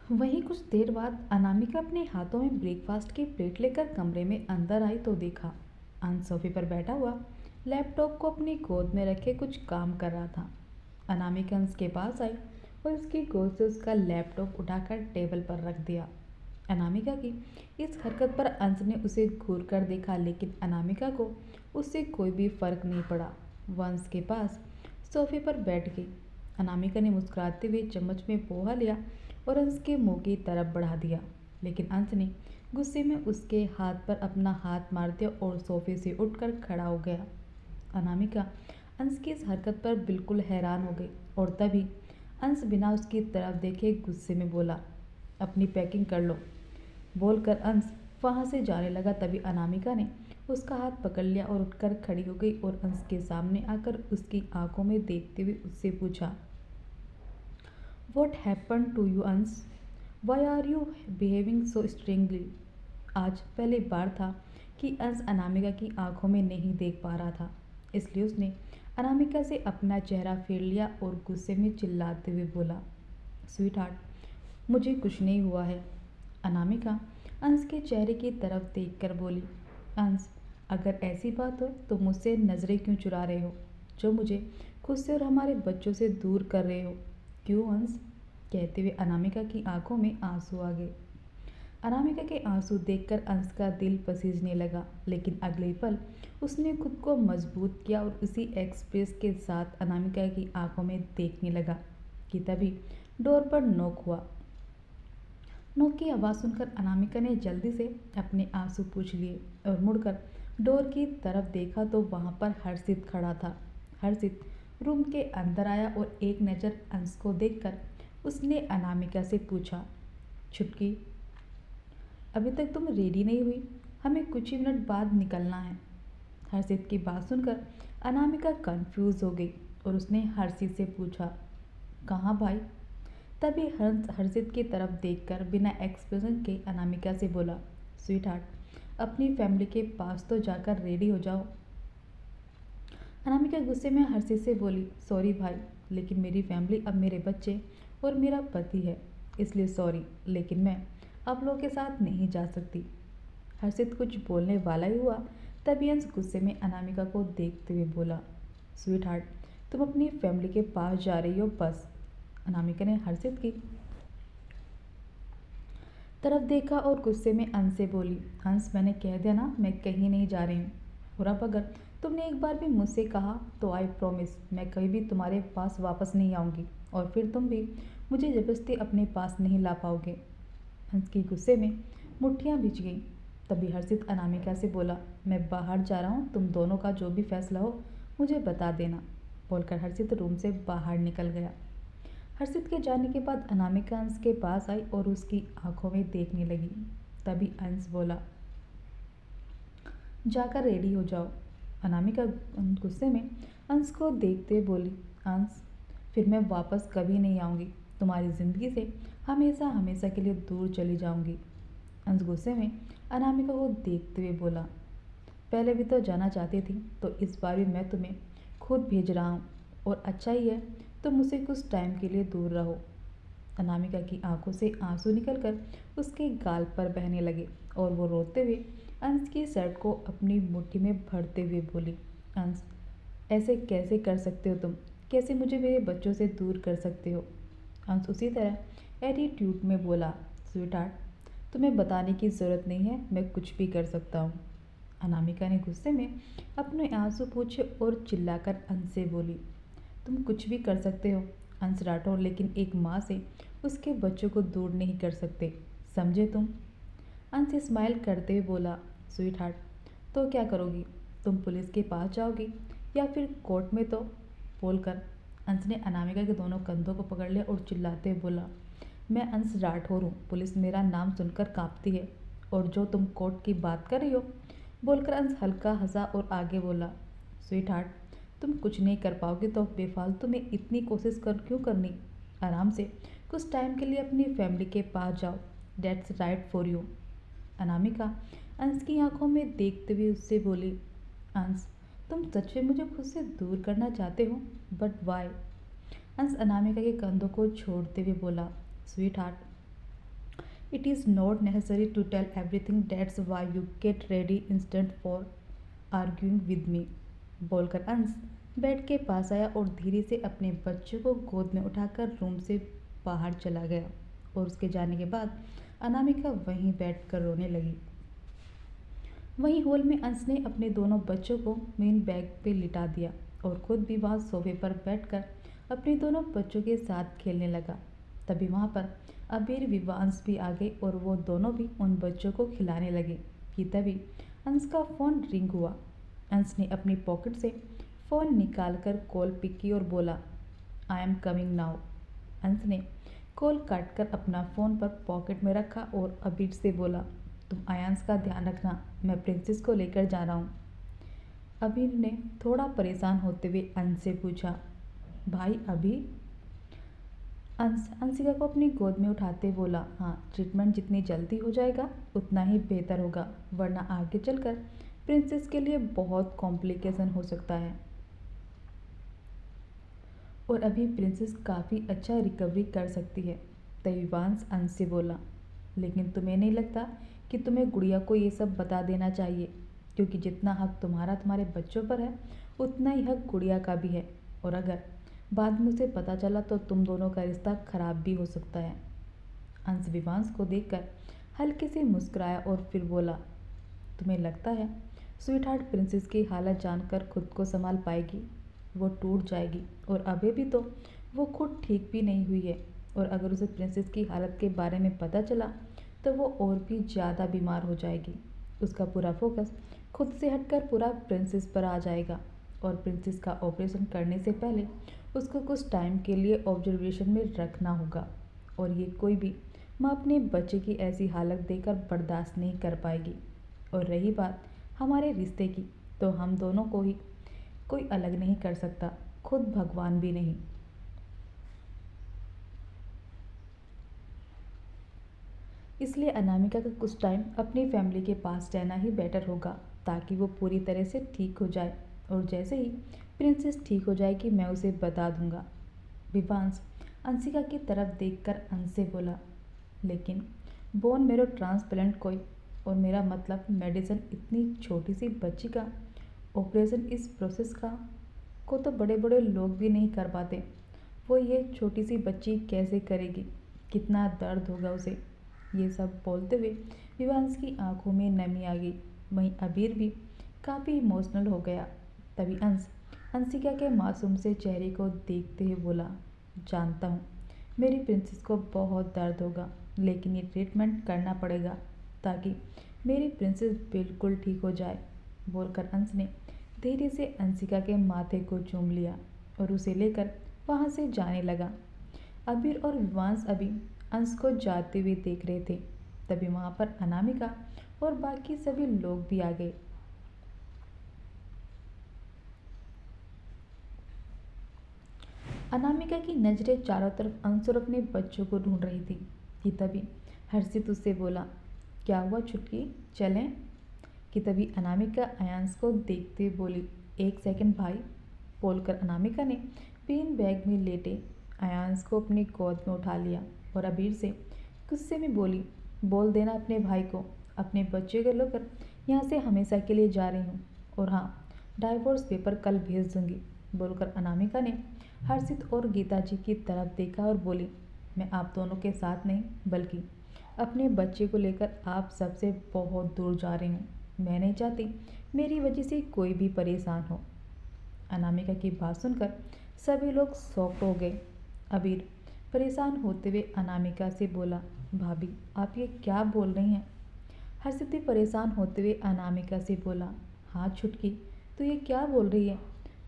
वहीं कुछ देर बाद अनामिका अपने हाथों में ब्रेकफास्ट की प्लेट लेकर कमरे में अंदर आई तो देखा अंश सोफे पर बैठा हुआ लैपटॉप को अपनी गोद में रखे कुछ काम कर रहा था। अनामिका अंश के पास आई और उसकी गोद से उसका लैपटॉप उठाकर टेबल पर रख दिया। अनामिका की इस हरकत पर अंश ने उसे घूर कर देखा, लेकिन अनामिका को उससे कोई भी फर्क नहीं पड़ा। वह अंश के पास सोफे पर बैठ गई। अनामिका ने मुस्कुराते हुए चम्मच में पोहा लिया और अंश के मुंह की तरफ बढ़ा दिया, लेकिन अंश ने गुस्से में उसके हाथ पर अपना हाथ मार दिया और सोफे से उठकर खड़ा हो गया। अनामिका अंश की इस हरकत पर बिल्कुल हैरान हो गई और तभी अंश बिना उसकी तरफ देखे गुस्से में बोला, अपनी पैकिंग कर लो। बोलकर अंश वहाँ से जाने लगा, तभी अनामिका ने उसका हाथ पकड़ लिया और उठकर खड़ी हो गई और अंश के सामने आकर उसकी आंखों में देखते हुए उससे पूछा, what happen to you Ansh? Why are you behaving so strangely? आज पहली बार था कि अंश अनामिका की आंखों में नहीं देख पा रहा था, इसलिए उसने अनामिका से अपना चेहरा फेर लिया और गुस्से में चिल्लाते हुए बोला, स्वीट हार्ट, मुझे कुछ नहीं हुआ है। अनामिका अंश के चेहरे की तरफ देखकर बोली, अंश, अगर ऐसी बात हो तो मुझसे नज़रें क्यों चुरा रहे हो, जो मुझे खुद से और हमारे बच्चों से दूर कर रहे हो? क्यों अंश? कहते हुए अनामिका की आंखों में आंसू आ गए। अनामिका के आंसू देखकर अंश का दिल पसीजने लगा, लेकिन अगले पल उसने खुद को मजबूत किया और उसी एक्सप्रेस के साथ अनामिका की आंखों में देखने लगा कि तभी डोर पर नॉक हुआ। नॉक की आवाज़ सुनकर अनामिका ने जल्दी से अपने आंसू पोंछ लिए और मुड़कर डोर की तरफ देखा तो वहाँ पर हर्षित खड़ा था। हर्षित रूम के अंदर आया और एक नज़र अंश को देखकर उसने अनामिका से पूछा, छुटकी, अभी तक तुम रेडी नहीं हुई? हमें कुछ ही मिनट बाद निकलना है। हर्षित की बात सुनकर अनामिका कंफ्यूज हो गई और उसने हर्षित से पूछा, कहाँ भाई? तभी हंस हर्षित की तरफ देखकर बिना एक्सप्रेशन के अनामिका से बोला, स्वीट हार्ट, अपनी फैमिली के पास तो जाकर रेडी हो जाओ। अनामिका गुस्से में हर्षित से बोली, सॉरी भाई, लेकिन मेरी फैमिली अब मेरे बच्चे और मेरा पति है, इसलिए सॉरी, लेकिन मैं आप लोगों के साथ नहीं जा सकती। हर्षित कुछ बोलने वाला ही हुआ, तभी अंश गुस्से में अनामिका को देखते हुए बोला, स्वीट हार्ट, तुम अपनी फैमिली के पास जा रही हो बस। अनामिका ने हर्षित की तरफ देखा और गुस्से में अंश से बोली, हंस, मैंने कह दिया ना, मैं कहीं नहीं जा रही हूँ। और अब अगर तुमने एक बार भी मुझसे कहा तो आई प्रॉमिस मैं कभी भी तुम्हारे पास वापस नहीं आऊँगी और फिर तुम भी मुझे ज़बरदस्ती अपने पास नहीं ला पाओगे। हंस की गुस्से में मुट्ठियाँ भिज गईं। तभी हर्षित अनामिका से बोला, मैं बाहर जा रहा हूँ, तुम दोनों का जो भी फैसला हो मुझे बता देना। बोलकर हर्षित रूम से बाहर निकल गया। हर्षित के जाने के बाद अनामिका अंश के पास आई और उसकी आंखों में देखने लगी। तभी अंश बोला, जाकर रेडी हो जाओ। अनामिका गुस्से में अंश को देखते हुए बोली, अंश, फिर मैं वापस कभी नहीं आऊँगी, तुम्हारी ज़िंदगी से हमेशा हमेशा के लिए दूर चली जाऊँगी। अंश गुस्से में अनामिका को देखते हुए बोला, पहले भी तो जाना चाहती थी, तो इस बार भी मैं तुम्हें खुद भेज रहा हूँ और अच्छा ही है तुम मुझसे कुछ टाइम के लिए दूर रहो। अनामिका की आंखों से आंसू निकलकर उसके गाल पर बहने लगे और वो रोते हुए अंश की शर्ट को अपनी मुट्ठी में भरते हुए बोली, अंश, ऐसे कैसे कर सकते हो तुम? कैसे मुझे मेरे बच्चों से दूर कर सकते हो? अंश उसी तरह एटीट्यूड में बोला, स्वीट हार्ट, तुम्हें बताने की ज़रूरत नहीं है, मैं कुछ भी कर सकता हूँ। अनामिका ने गुस्से में अपने आंसू पोंछे और चिल्लाकर अंश से बोली, तुम कुछ भी कर सकते हो अंश राठौर, लेकिन एक माँ से उसके बच्चों को दूर नहीं कर सकते, समझे तुम? अंश स्माइल करते हुए बोला, स्वीट हार्ट, तो क्या करोगी? तुम पुलिस के पास जाओगी या फिर कोर्ट में? तो बोलकर अंश ने अनामिका के दोनों कंधों को पकड़ लिया और चिल्लाते हुए बोला, मैं अंश राठौर हूँ, पुलिस मेरा नाम सुनकर कांपती है, और जो तुम कोर्ट की बात कर रही हो। बोलकर अंश हल्का हंसा और आगे बोला, स्वीट हार्ट, तुम कुछ नहीं कर पाओगे तो बेफालतू में इतनी कोशिश कर क्यों करनी? आराम से कुछ टाइम के लिए अपनी फैमिली के पास जाओ, that's right for you. Anamika Ansh की आंखों में देखते हुए उससे बोली, अंश, तुम सच में मुझे खुद से दूर करना चाहते हो, बट वाई? अंश अनामिका के कंधों को छोड़ते हुए बोला, sweetheart, it is not necessary to tell everything, that's why you get ready instant for arguing with me, बोलकर अंश बेड के पास आया और धीरे से अपने बच्चों को गोद में उठाकर रूम से बाहर चला गया। और उसके जाने के बाद अनामिका वहीं बैठकर रोने लगी। वहीं हॉल में अंश ने अपने दोनों बच्चों को मेन बैग पे लिटा दिया और खुद भी वहाँ सोफे पर बैठकर अपने दोनों बच्चों के साथ खेलने लगा। तभी वहाँ पर अबीर विवांश भी आ गए और वो दोनों भी उन बच्चों को खिलाने लगे कि तभी अंश का फ़ोन रिंग हुआ। अंश ने अपनी पॉकेट से फ़ोन निकालकर कॉल पिक की और बोला, आई एम कमिंग नाउ। अंश ने कॉल काटकर अपना फ़ोन पर पॉकेट में रखा और अबीर से बोला, तुम आयांश का ध्यान रखना, मैं प्रिंसेस को लेकर जा रहा हूँ। अबीर ने थोड़ा परेशान होते हुए अंश से पूछा, भाई अभी? अंश अंशिका को अपनी गोद में उठाते बोला, हाँ, ट्रीटमेंट जितनी जल्दी हो जाएगा उतना ही बेहतर होगा, वरना आगे चलकर प्रिंसेस के लिए बहुत कॉम्प्लिकेशन हो सकता है। और अभी प्रिंसेस काफ़ी अच्छा रिकवरी कर सकती है। तभी वांस अंश से बोला, लेकिन तुम्हें नहीं लगता कि तुम्हें गुड़िया को ये सब बता देना चाहिए, क्योंकि जितना हक तुम्हारा तुम्हारे बच्चों पर है उतना ही हक गुड़िया का भी है, और अगर बाद में उसे पता चला तो तुम दोनों का रिश्ता खराब भी हो सकता है। अंश विवांश को देखकर हल्के से मुस्कुराया और फिर बोला, तुम्हें लगता है स्वीट हार्ट प्रिंसेस की हालत जानकर खुद को संभाल पाएगी? वो टूट जाएगी, और अभी भी तो वो खुद ठीक भी नहीं हुई है, और अगर उसे प्रिंसेस की हालत के बारे में पता चला तो वो और भी ज़्यादा बीमार हो जाएगी। उसका पूरा फोकस खुद से हटकर पूरा प्रिंसेस पर आ जाएगा, और प्रिंसेस का ऑपरेशन करने से पहले उसको कुछ टाइम के लिए ऑब्जर्वेशन में रखना होगा, और ये कोई भी माँ अपने बच्चे की ऐसी हालत देखकर बर्दाश्त नहीं कर पाएगी। और रही बात हमारे रिश्ते की, तो हम दोनों को ही कोई अलग नहीं कर सकता, खुद भगवान भी नहीं। इसलिए अनामिका का कुछ टाइम अपनी फैमिली के पास रहना ही बेटर होगा, ताकि वो पूरी तरह से ठीक हो जाए, और जैसे ही प्रिंसेस ठीक हो जाएगी मैं उसे बता दूंगा। विवांश अंशिका की तरफ देखकर अंश से बोला, लेकिन बोन मेरो ट्रांसप्लांट कोई, और मेरा मतलब मेडिसिन इतनी छोटी सी बच्ची का ऑपरेशन, इस प्रोसेस का को तो बड़े बड़े लोग भी नहीं कर पाते, वो ये छोटी सी बच्ची कैसे करेगी, कितना दर्द होगा उसे। ये सब बोलते हुए विवांश की आंखों में नमी आ गई। वहीं अबीर भी काफ़ी इमोशनल हो गया। तभी अंश अंशिका के मासूम से चेहरे को देखते हुए बोला, जानता हूँ मेरी प्रिंसेस को बहुत दर्द होगा, लेकिन ये ट्रीटमेंट करना पड़ेगा ताकि मेरी प्रिंसेस बिल्कुल ठीक हो जाए, बोलकर अंश ने धीरे से अंशिका के माथे को चूम लिया और उसे लेकर वहाँ से जाने लगा। अबीर और विवांश अभी अंश को जाते हुए देख रहे थे। तभी वहाँ पर अनामिका और बाकी सभी लोग भी आ गए। अनामिका की नज़रें चारों तरफ अंश और अपने बच्चों को ढूंढ रही थी कि तभी हर्षित उससे बोला, क्या हुआ छुटकी, चलें? कि तभी अनामिका अयांश को देखते हुए बोली, एक सेकंड भाई, बोलकर अनामिका ने बीन बैग में लेटे अयांश को अपनी गोद में उठा लिया और अबीर से गुस्से में बोली, बोल देना अपने भाई को अपने बच्चे को लेकर यहाँ से हमेशा के लिए जा रही हूँ, और हाँ, डाइवोर्स पेपर कल भेज दूँगी, बोलकर अनामिका ने हर्षित और गीता जी की तरफ देखा और बोली, मैं आप दोनों के साथ नहीं बल्कि अपने बच्चे को लेकर आप सबसे बहुत दूर जा रही हूँ। मैं नहीं चाहती मेरी वजह से कोई भी परेशान हो। अनामिका की बात सुनकर सभी लोग शॉक्ड हो गए। अबीर परेशान होते हुए अनामिका से बोला, भाभी आप ये क्या बोल रही हैं? हर्षित भी परेशान होते हुए अनामिका से बोला, हाँ छुटकी, तो ये क्या बोल रही है?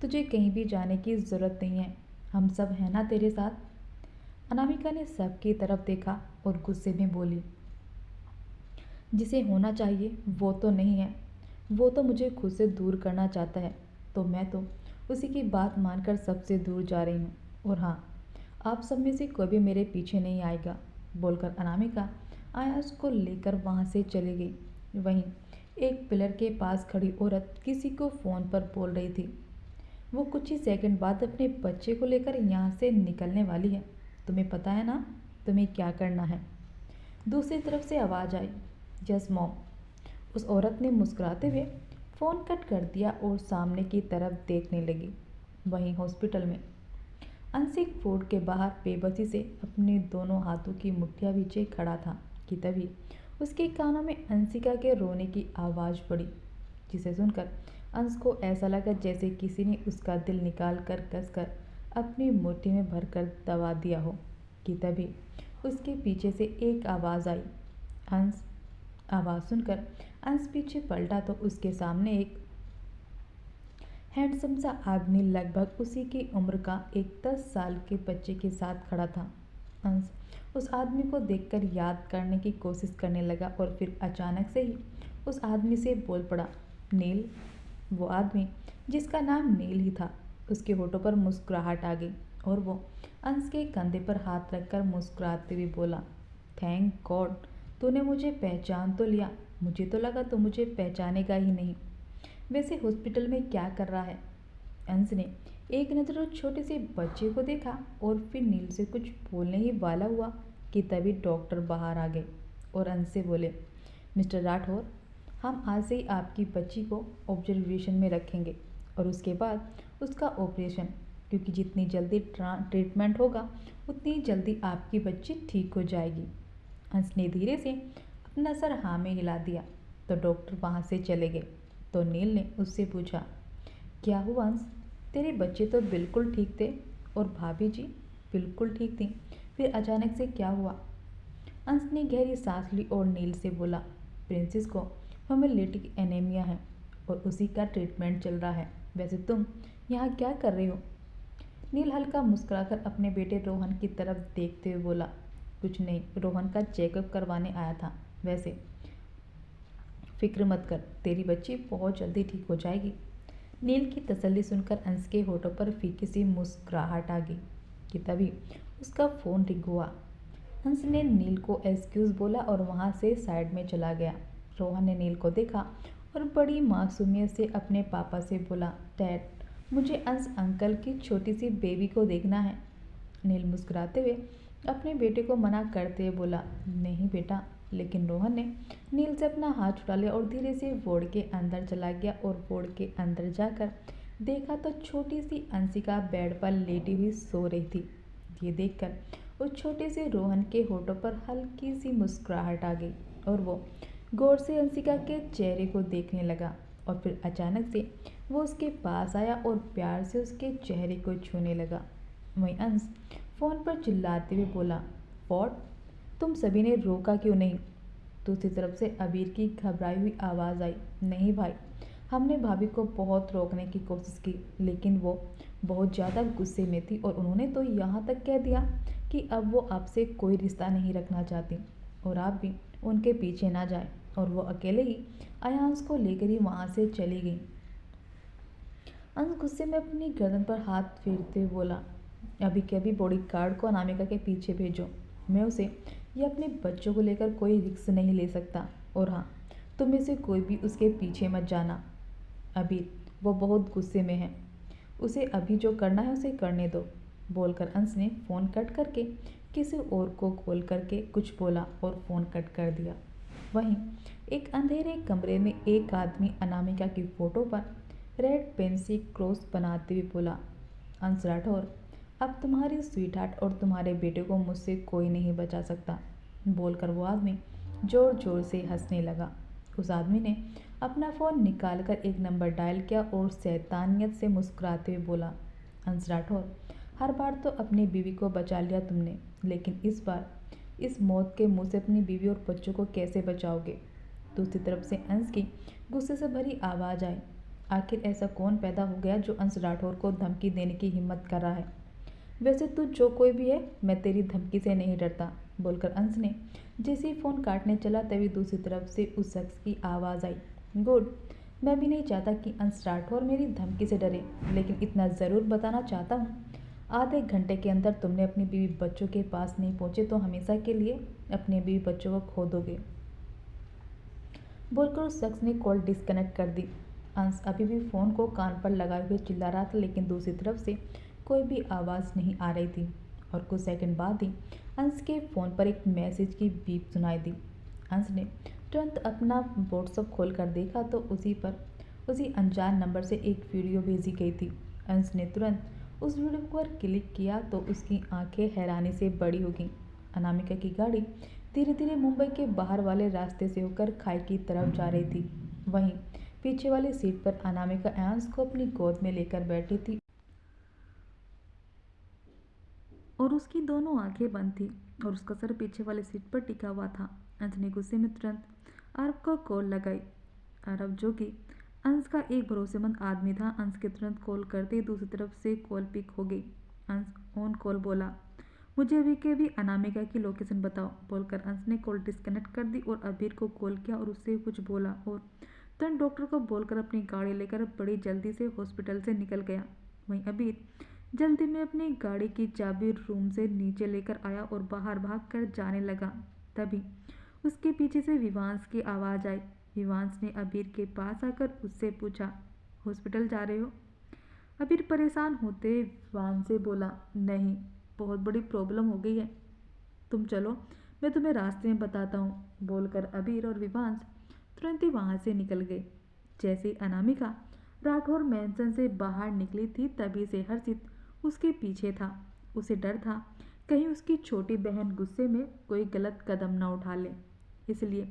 तुझे कहीं भी जाने की ज़रूरत नहीं है, हम सब हैं ना तेरे साथ। अनामिका ने सबकी तरफ देखा और गुस्से में बोली, जिसे होना चाहिए वो तो नहीं है, वो तो मुझे खुद से दूर करना चाहता है, तो मैं तो उसी की बात मानकर सबसे दूर जा रही हूँ, और हाँ, आप सब में से कोई भी मेरे पीछे नहीं आएगा, बोलकर अनामिका आयास को लेकर वहाँ से चली गई। वहीं एक पिलर के पास खड़ी औरत किसी को फ़ोन पर बोल रही थी, वो कुछ ही सेकंड बाद अपने बच्चे को लेकर यहाँ से निकलने वाली है, तुम्हें पता है ना तुम्हें क्या करना है? दूसरी तरफ से आवाज़ आई, यस मॉम। उस औरत ने मुस्कुराते हुए फ़ोन कट कर दिया और सामने की तरफ देखने लगी। वहीं हॉस्पिटल में अंशिक फूड के बाहर बेबसी से अपने दोनों हाथों की मुट्ठियां पीछे खड़ा था कि तभी उसके कानों में अंशिका के रोने की आवाज़ पड़ी, जिसे सुनकर अंश को ऐसा लगा जैसे किसी ने उसका दिल निकाल कर कसकर अपनी मुट्ठी में भरकर दबा दिया हो। कि तभी उसके पीछे से एक आवाज़ आई, अंश। आवाज़ सुनकर अंश पीछे पलटा तो उसके सामने एक हैंडसम सा आदमी लगभग उसी की उम्र का एक 10 साल के बच्चे के साथ खड़ा था। अंश उस आदमी को देखकर याद करने की कोशिश करने लगा और फिर अचानक से ही उस आदमी से बोल पड़ा, नील। वो आदमी जिसका नाम नील ही था, उसके होठों पर मुस्कुराहट आ गई और वो अंश के कंधे पर हाथ रखकर मुस्कुराते हुए बोला, थैंक गॉड तूने मुझे पहचान तो लिया। मुझे तो लगा तो मुझे पहचानेगा ही नहीं। वैसे हॉस्पिटल में क्या कर रहा है? अंश ने एक नज़र उस छोटे से बच्चे को देखा और फिर नील से कुछ बोलने ही वाला हुआ कि तभी डॉक्टर बाहर आ गए और अंश से बोले, मिस्टर राठौर, हम आज से ही आपकी बच्ची को ऑब्जर्वेशन में रखेंगे और उसके बाद उसका ऑपरेशन, क्योंकि जितनी जल्दी ट्रीटमेंट होगा उतनी जल्दी आपकी बच्ची ठीक हो जाएगी। अंश ने धीरे से अपना सर हाँ में हिला दिया तो डॉक्टर वहाँ से चले गए। तो नील ने उससे पूछा, क्या हुआ अंश? तेरे बच्चे तो बिल्कुल ठीक थे और भाभी जी बिल्कुल ठीक थी, फिर अचानक से क्या हुआ? अंश ने गहरी सांस ली और नील से बोला, प्रिंसेस को हेमोलिटिक एनीमिया है और उसी का ट्रीटमेंट चल रहा है। वैसे तुम यहाँ क्या कर रहे हो? नील हल्का मुस्कुराकर अपने बेटे रोहन की तरफ देखते हुए बोला, कुछ नहीं, रोहन का चेकअप करवाने आया था। वैसे फिक्र मत कर, तेरी बच्ची बहुत जल्दी ठीक हो जाएगी। नील की तसल्ली सुनकर अंश के होठों पर फीकी सी मुस्कुराहट आ गई कि तभी उसका फ़ोन रिंग हुआ। अंश ने नील को एक्सक्यूज़ बोला और वहाँ से साइड में चला गया। रोहन ने नील को देखा और बड़ी मासूमियत से अपने पापा से बोला, डैड, मुझे अंश अंकल की छोटी सी बेबी को देखना है। नील मुस्कुराते हुए अपने बेटे को मना करते हुए बोला, नहीं बेटा। लेकिन रोहन ने नील से अपना हाथ छुड़ा लिया और धीरे से वार्ड के अंदर चला गया और वार्ड के अंदर जाकर देखा तो छोटी सी अंशिका बेड पर लेटी हुई सो रही थी। ये देखकर उस छोटे से रोहन के होठों पर हल्की सी मुस्कुराहट आ गई और वो गौर से अंशिका के चेहरे को देखने लगा और फिर अचानक से वो उसके पास आया और प्यार से उसके चेहरे को छूने लगा। वहीं अंश फ़ोन पर चिल्लाते हुए बोला, व्हाट? तुम सभी ने रोका क्यों नहीं? दूसरी तरफ से अबीर की घबराई हुई आवाज़ आई, नहीं भाई, हमने भाभी को बहुत रोकने की कोशिश की, लेकिन वो बहुत ज़्यादा गुस्से में थी और उन्होंने तो यहाँ तक कह दिया कि अब वो आपसे कोई रिश्ता नहीं रखना चाहती और आप भी उनके पीछे ना जाए। और वो अकेले ही अयांश को लेकर ही वहाँ से चली गई। अंश गुस्से में अपनी गर्दन पर हाथ फेरते हुए बोला, अभी के अभी बॉडी गार्ड को अनामिका के पीछे भेजो। मैं उसे या अपने बच्चों को लेकर कोई रिस्क नहीं ले सकता। और हाँ, तुम में से कोई भी उसके पीछे मत जाना। अभी वो बहुत गुस्से में है, उसे अभी जो करना है उसे करने दो। बोलकर अंश ने फ़ोन कट करके किसी और को कॉल करके कुछ बोला और फ़ोन कट कर दिया। वहीं एक अंधेरे कमरे में एक आदमी अनामिका की फ़ोटो पर रेड पेन से क्रॉस बनाते हुए बोला, अंश राठौर, अब तुम्हारी स्वीटहार्ट और तुम्हारे बेटे को मुझसे कोई नहीं बचा सकता। बोलकर वो आदमी ज़ोर ज़ोर से हंसने लगा। उस आदमी ने अपना फ़ोन निकालकर एक नंबर डायल किया और शैतानियत से मुस्कुराते हुए बोला, अंश राठौर, हर बार तो अपनी बीवी को बचा लिया तुमने, लेकिन इस बार इस मौत के मुंह से अपनी बीवी और बच्चों को कैसे बचाओगे? दूसरी तरफ से अंश की गुस्से से भरी आवाज़ आई, आखिर ऐसा कौन पैदा हो गया जो अंश राठौर को धमकी देने की हिम्मत कर रहा है? वैसे तू जो कोई भी है, मैं तेरी धमकी से नहीं डरता। बोलकर अंश ने जैसे ही फ़ोन काटने चला तभी दूसरी तरफ से उस शख्स की आवाज़ आई, गुड, मैं भी नहीं चाहता कि अंश राठौर मेरी धमकी से डरे, लेकिन इतना ज़रूर बताना चाहता हूँ, आधे घंटे के अंदर तुमने अपनी बीवी बच्चों के पास नहीं पहुँचे तो हमेशा के लिए अपने बीवी बच्चों को खो दोगे। बोलकर उस शख्स ने कॉल डिस्कनेक्ट कर दी। अंश अभी भी फ़ोन को कान पर लगाए हुए चिल्ला रहा था, लेकिन दूसरी तरफ से कोई भी आवाज़ नहीं आ रही थी और कुछ सेकंड बाद ही अंश के फ़ोन पर एक मैसेज की बीप सुनाई दी। अंश ने तुरंत अपना व्हाट्सएप खोलकर देखा तो उसी अनजान नंबर से एक वीडियो भेजी गई थी। अंश ने तुरंत उस वीडियो पर क्लिक किया तो उसकी आंखें हैरानी से बड़ी हो गईं। अनामिका की गाड़ी धीरे धीरे मुंबई के बाहर वाले रास्ते से होकर खाई की तरफ जा रही थी। वहीं पीछे वाली सीट पर अनामिका अंश को अपनी गोद में लेकर बैठी थी और उसकी दोनों आंखें बंद थी और उसका सर पीछे वाली सीट पर टिका हुआ था। अंश ने गुस्से में तुरंत आरव को कॉल लगाई। आरव, जो कि अंश का एक भरोसेमंद आदमी था, अंश के तुरंत कॉल करते ही दूसरी तरफ से कॉल पिक हो गई। अंश ऑन कॉल बोला, मुझे अभी के भी अनामिका की लोकेशन बताओ। बोलकर अंश ने कॉल डिस्कनेक्ट कर दी और अबीर को कॉल किया और उससे कुछ बोला और तुरंत डॉक्टर को बोलकर अपनी गाड़ी लेकर बड़ी जल्दी से हॉस्पिटल से निकल गया। वहीं अबीर जल्दी में अपनी गाड़ी की चाबी रूम से नीचे लेकर आया और बाहर भाग कर जाने लगा। तभी उसके पीछे से विवांश की आवाज़ आई। विवांश ने अबीर के पास आकर उससे पूछा, हॉस्पिटल जा रहे हो? अबीर परेशान होते विवांश से बोला, नहीं, बहुत बड़ी प्रॉब्लम हो गई है, तुम चलो, मैं तुम्हें रास्ते में बताता हूँ। बोलकर अबीर और विवांश तुरंत ही वहाँ से निकल गए। जैसे अनामिका राठौर मैंसन से बाहर निकली थी तभी से हर्षित उसके पीछे था। उसे डर था कहीं उसकी छोटी बहन गुस्से में कोई गलत कदम न उठा ले, इसलिए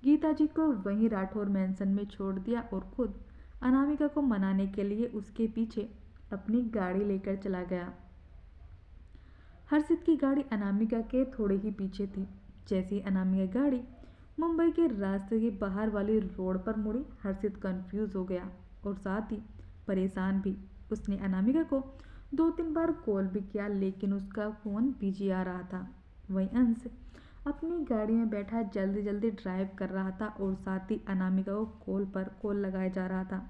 गीता जी को वहीं राठौर मैंसन में छोड़ दिया और खुद अनामिका को मनाने के लिए उसके पीछे अपनी गाड़ी लेकर चला गया। हर्षित की गाड़ी अनामिका के थोड़े ही पीछे थी। जैसी अनामिका गाड़ी मुंबई के रास्ते के बाहर वाली रोड पर मुड़ी, हर्षित कंफ्यूज हो गया और साथ ही परेशान भी। उसने अनामिका को 2-3 बार कॉल भी किया लेकिन उसका फ़ोन बिजी आ रहा था। वहीं अंश अपनी गाड़ी में बैठा जल्दी जल्दी ड्राइव कर रहा था और साथ ही अनामिका को कॉल पर कॉल लगाया जा रहा था,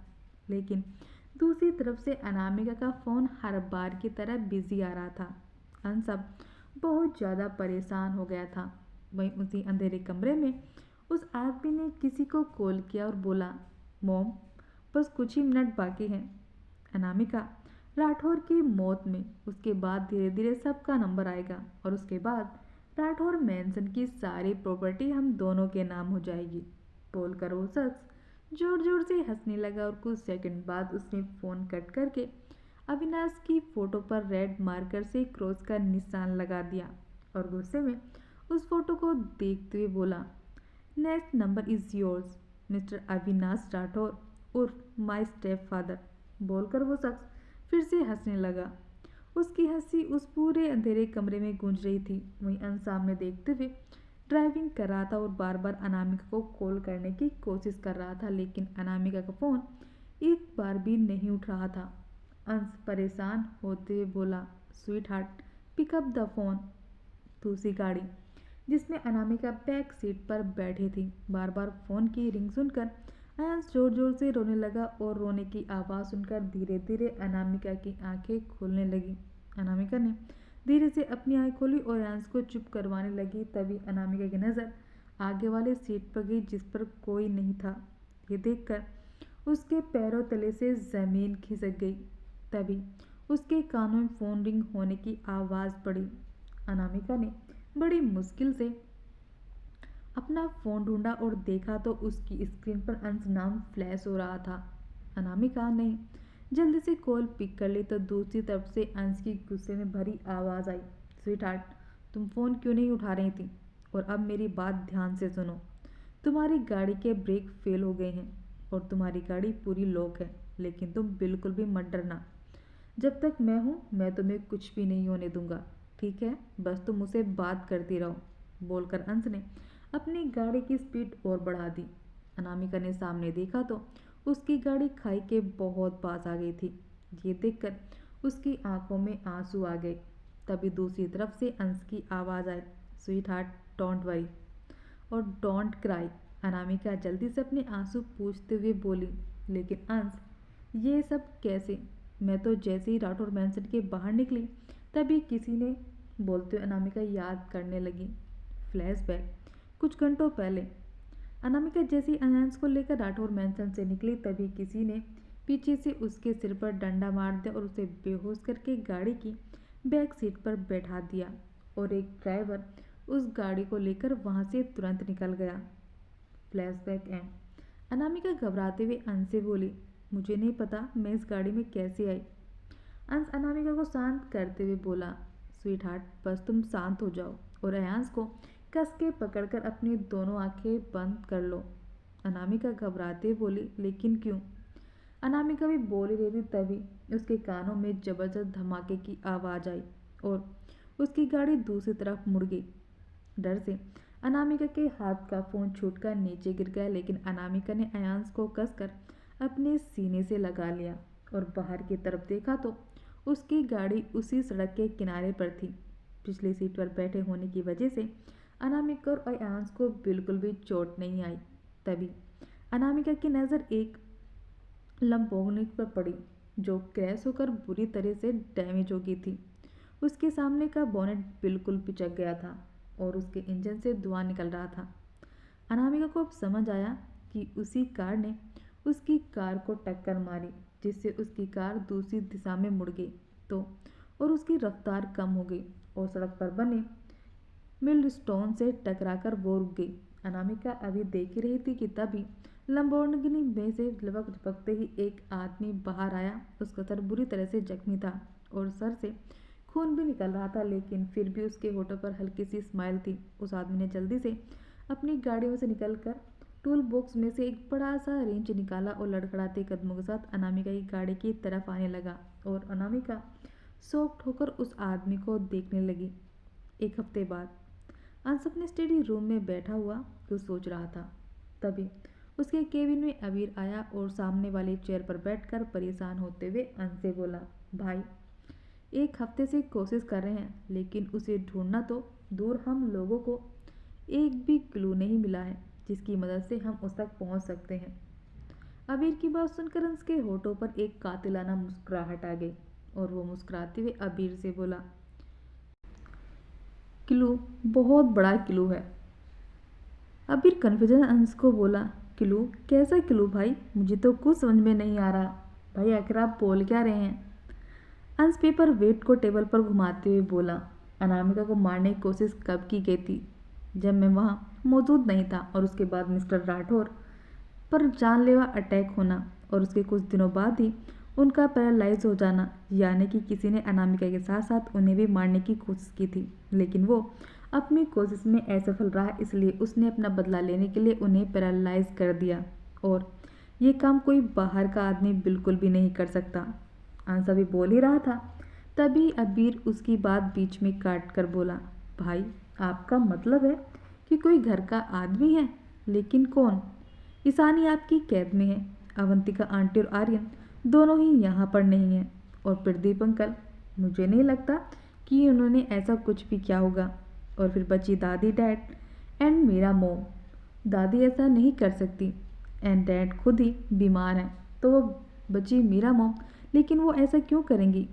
लेकिन दूसरी तरफ से अनामिका का फ़ोन हर बार की तरह बिजी आ रहा था। अंश अब बहुत ज़्यादा परेशान हो गया था। वहीं उसी अंधेरे कमरे में उस आदमी ने किसी को कॉल किया और बोला, मॉम, बस कुछ ही मिनट बाकी हैं। अनामिका राठौर की मौत में उसके बाद धीरे धीरे सबका नंबर आएगा और उसके बाद राठौर मैंसन की सारी प्रॉपर्टी हम दोनों के नाम हो जाएगी। बोलकर वो शख्स जोर जोर से हंसने लगा और कुछ सेकंड बाद उसने फ़ोन कट करके अविनाश की फ़ोटो पर रेड मार्कर से क्रॉस का निशान लगा दिया और गुस्से में उस फोटो को देखते हुए बोला, next number is yours mister Avinash Rathore उर्फ माई स्टेप फादर। बोलकर वो शख्स फिर से हंसने लगा। उसकी हंसी उस पूरे अंधेरे कमरे में गूंज रही थी। वहीं अंश सामने देखते हुए ड्राइविंग कर रहा था और बार बार अनामिका को कॉल करने की कोशिश कर रहा था, लेकिन अनामिका का फ़ोन एक बार भी नहीं उठ रहा था। अंश परेशान होते हुए बोला, sweet heart, pick up the phone. दूसरी गाड़ी जिसमें अनामिका बैक सीट पर बैठी थी, बार बार फ़ोन की रिंग सुनकर अंश जोर जोर से रोने लगा और रोने की आवाज़ सुनकर धीरे धीरे अनामिका की आंखें खुलने लगी। अनामिका ने धीरे से अपनी आंखें खोली और अंश को चुप करवाने लगी। तभी अनामिका की नज़र आगे वाले सीट पर गई जिस पर कोई नहीं था। ये देखकर उसके पैरों तले से ज़मीन खिसक गई। तभी उसके कानों में फ़ोन रिंग होने की आवाज़ पड़ी। अनामिका ने बड़ी मुश्किल से अपना फ़ोन ढूंढा और देखा तो उसकी स्क्रीन पर अंश नाम फ्लैश हो रहा था। अनामिका ने जल्दी से कॉल पिक कर ली तो दूसरी तरफ से अंश की गुस्से में भरी आवाज़ आई, स्वीट हार्ट, तुम फ़ोन क्यों नहीं उठा रही थी? और अब मेरी बात ध्यान से सुनो, तुम्हारी गाड़ी के ब्रेक फेल हो गए हैं और तुम्हारी गाड़ी पूरी लॉक है, लेकिन तुम बिल्कुल भी मत डरना। जब तक मैं हूँ मैं तुम्हें कुछ भी नहीं होने दूंगा, ठीक है? बस तुम मुझसे बात करती रहो। बोलकर अंश ने अपनी गाड़ी की स्पीड और बढ़ा दी। अनामिका ने सामने देखा तो उसकी गाड़ी खाई के बहुत पास आ गई थी। ये देखकर उसकी आंखों में आंसू आ गए। तभी दूसरी तरफ से अंश की आवाज़ आई, स्वीट हार्ट, डोंट वरी और डोंट क्राई। अनामिका जल्दी से अपने आंसू पूछते हुए बोली, लेकिन अंश, ये सब कैसे? मैं तो जैसे ही राठौर मैंसन के बाहर निकली तभी किसी ने, बोलते हुए अनामिका याद करने लगी। फ्लैशबैक कुछ घंटों पहले अनामिका जैसी अंश को लेकर राठौर मैंसन से निकली तभी किसी ने पीछे से उसके सिर पर डंडा मार दिया और उसे बेहोश करके गाड़ी की बैक सीट पर बैठा दिया और एक ड्राइवर उस गाड़ी को लेकर वहाँ से तुरंत निकल गया। Flashback and. अनामिका घबराते हुए अंश से बोली, मुझे नहीं पता मैं इस गाड़ी में कैसे आई। अंश अनामिका को शांत करते हुए बोला, स्वीट हार्ट बस तुम शांत हो जाओ और अयांश को कस के पकड़कर अपनी दोनों आंखें बंद कर लो। अनामिका घबराते हुए बोली, लेकिन क्यों? अनामिका भी बोल ही रही थी तभी उसके कानों में जबरदस्त धमाके की आवाज़ आई और उसकी गाड़ी दूसरी तरफ मुड़ गई। डर से अनामिका के हाथ का फ़ोन छूटकर नीचे गिर गया, लेकिन अनामिका ने अयांश को कसकर अपने सीने से लगा लिया और बाहर की तरफ देखा तो उसकी गाड़ी उसी सड़क के किनारे पर थी। पिछली सीट पर बैठे होने की वजह से अनामिका और अयांश को बिल्कुल भी चोट नहीं आई। तभी अनामिका की नज़र एक लंबोर्गिनी पर पड़ी जो क्रैश होकर बुरी तरह से डैमेज हो गई थी। उसके सामने का बोनेट बिल्कुल पिचक गया था और उसके इंजन से धुआं निकल रहा था। अनामिका को अब समझ आया कि उसी कार ने उसकी कार को टक्कर मारी, जिससे उसकी कार दूसरी दिशा में मुड़ गई तो और उसकी रफ्तार कम हो गई और सड़क पर बने मिलस्टोन से टकराकर वो रुक गई। अनामिका अभी देख ही रही थी कि तभी लंबोर्गिनी में से लपक झपकते ही एक आदमी बाहर आया। उसका सर बुरी तरह से जख्मी था और सर से खून भी निकल रहा था, लेकिन फिर भी उसके होठों पर हल्की सी स्माइल थी। उस आदमी ने जल्दी से अपनी गाड़ी में से निकलकर टूल बॉक्स में से एक बड़ा सा रेंच निकाला और लड़खड़ाते कदमों के साथ अनामिका की गाड़ी की तरफ आने लगा और अनामिका शॉक्ड होकर उस आदमी को देखने लगी। एक हफ्ते बाद अंश अपने स्टडी रूम में बैठा हुआ कुछ सोच रहा था। तभी उसके केबिन में अबीर आया और सामने वाली चेयर पर बैठकर परेशान होते हुए अंश से बोला, भाई एक हफ्ते से कोशिश कर रहे हैं लेकिन उसे ढूंढना तो दूर, हम लोगों को एक भी क्लू नहीं मिला है जिसकी मदद से हम उस तक पहुंच सकते हैं। अबीर की बात सुनकर अंश के होठों पर एक कातिलाना मुस्कुराहट आ गई और वो मुस्कुराते हुए अबीर से बोला, क्लू बहुत बड़ा क्लू है। अबीर कन्फ्यूजन अंश को बोला, क्लू? कैसा क्लू भाई? मुझे तो कुछ समझ में नहीं आ रहा। भाई आखिर आप बोल क्या रहे हैं? अंश पेपर वेट को टेबल पर घुमाते हुए बोला, अनामिका को मारने की कोशिश कब की गई थी जब मैं वहाँ मौजूद नहीं था, और उसके बाद मिस्टर राठौर पर जानलेवा अटैक होना और उसके कुछ दिनों बाद ही उनका पैरालाइज हो जाना, यानी कि किसी ने अनामिका के साथ साथ उन्हें भी मारने की कोशिश की थी, लेकिन वो अपनी कोशिश में असफल रहा, इसलिए उसने अपना बदला लेने के लिए उन्हें पैरालाइज कर दिया और ये काम कोई बाहर का आदमी बिल्कुल भी नहीं कर सकता। अंश अभी बोल ही रहा था तभी अबीर उसकी बात बीच में काट कर बोला, भाई आपका मतलब है कि कोई घर का आदमी है? लेकिन कौन? ईशानी आपकी कैद में है, अवंतिका आंटी और आर्यन दोनों ही यहाँ पर नहीं हैं, और प्रदीप अंकल, मुझे नहीं लगता कि उन्होंने ऐसा कुछ भी किया होगा। और फिर बची दादी, डैड एंड मेरा मोम। दादी ऐसा नहीं कर सकती एंड डैड खुद ही बीमार हैं, तो वो बची मेरा मोम, लेकिन वो ऐसा क्यों करेंगी?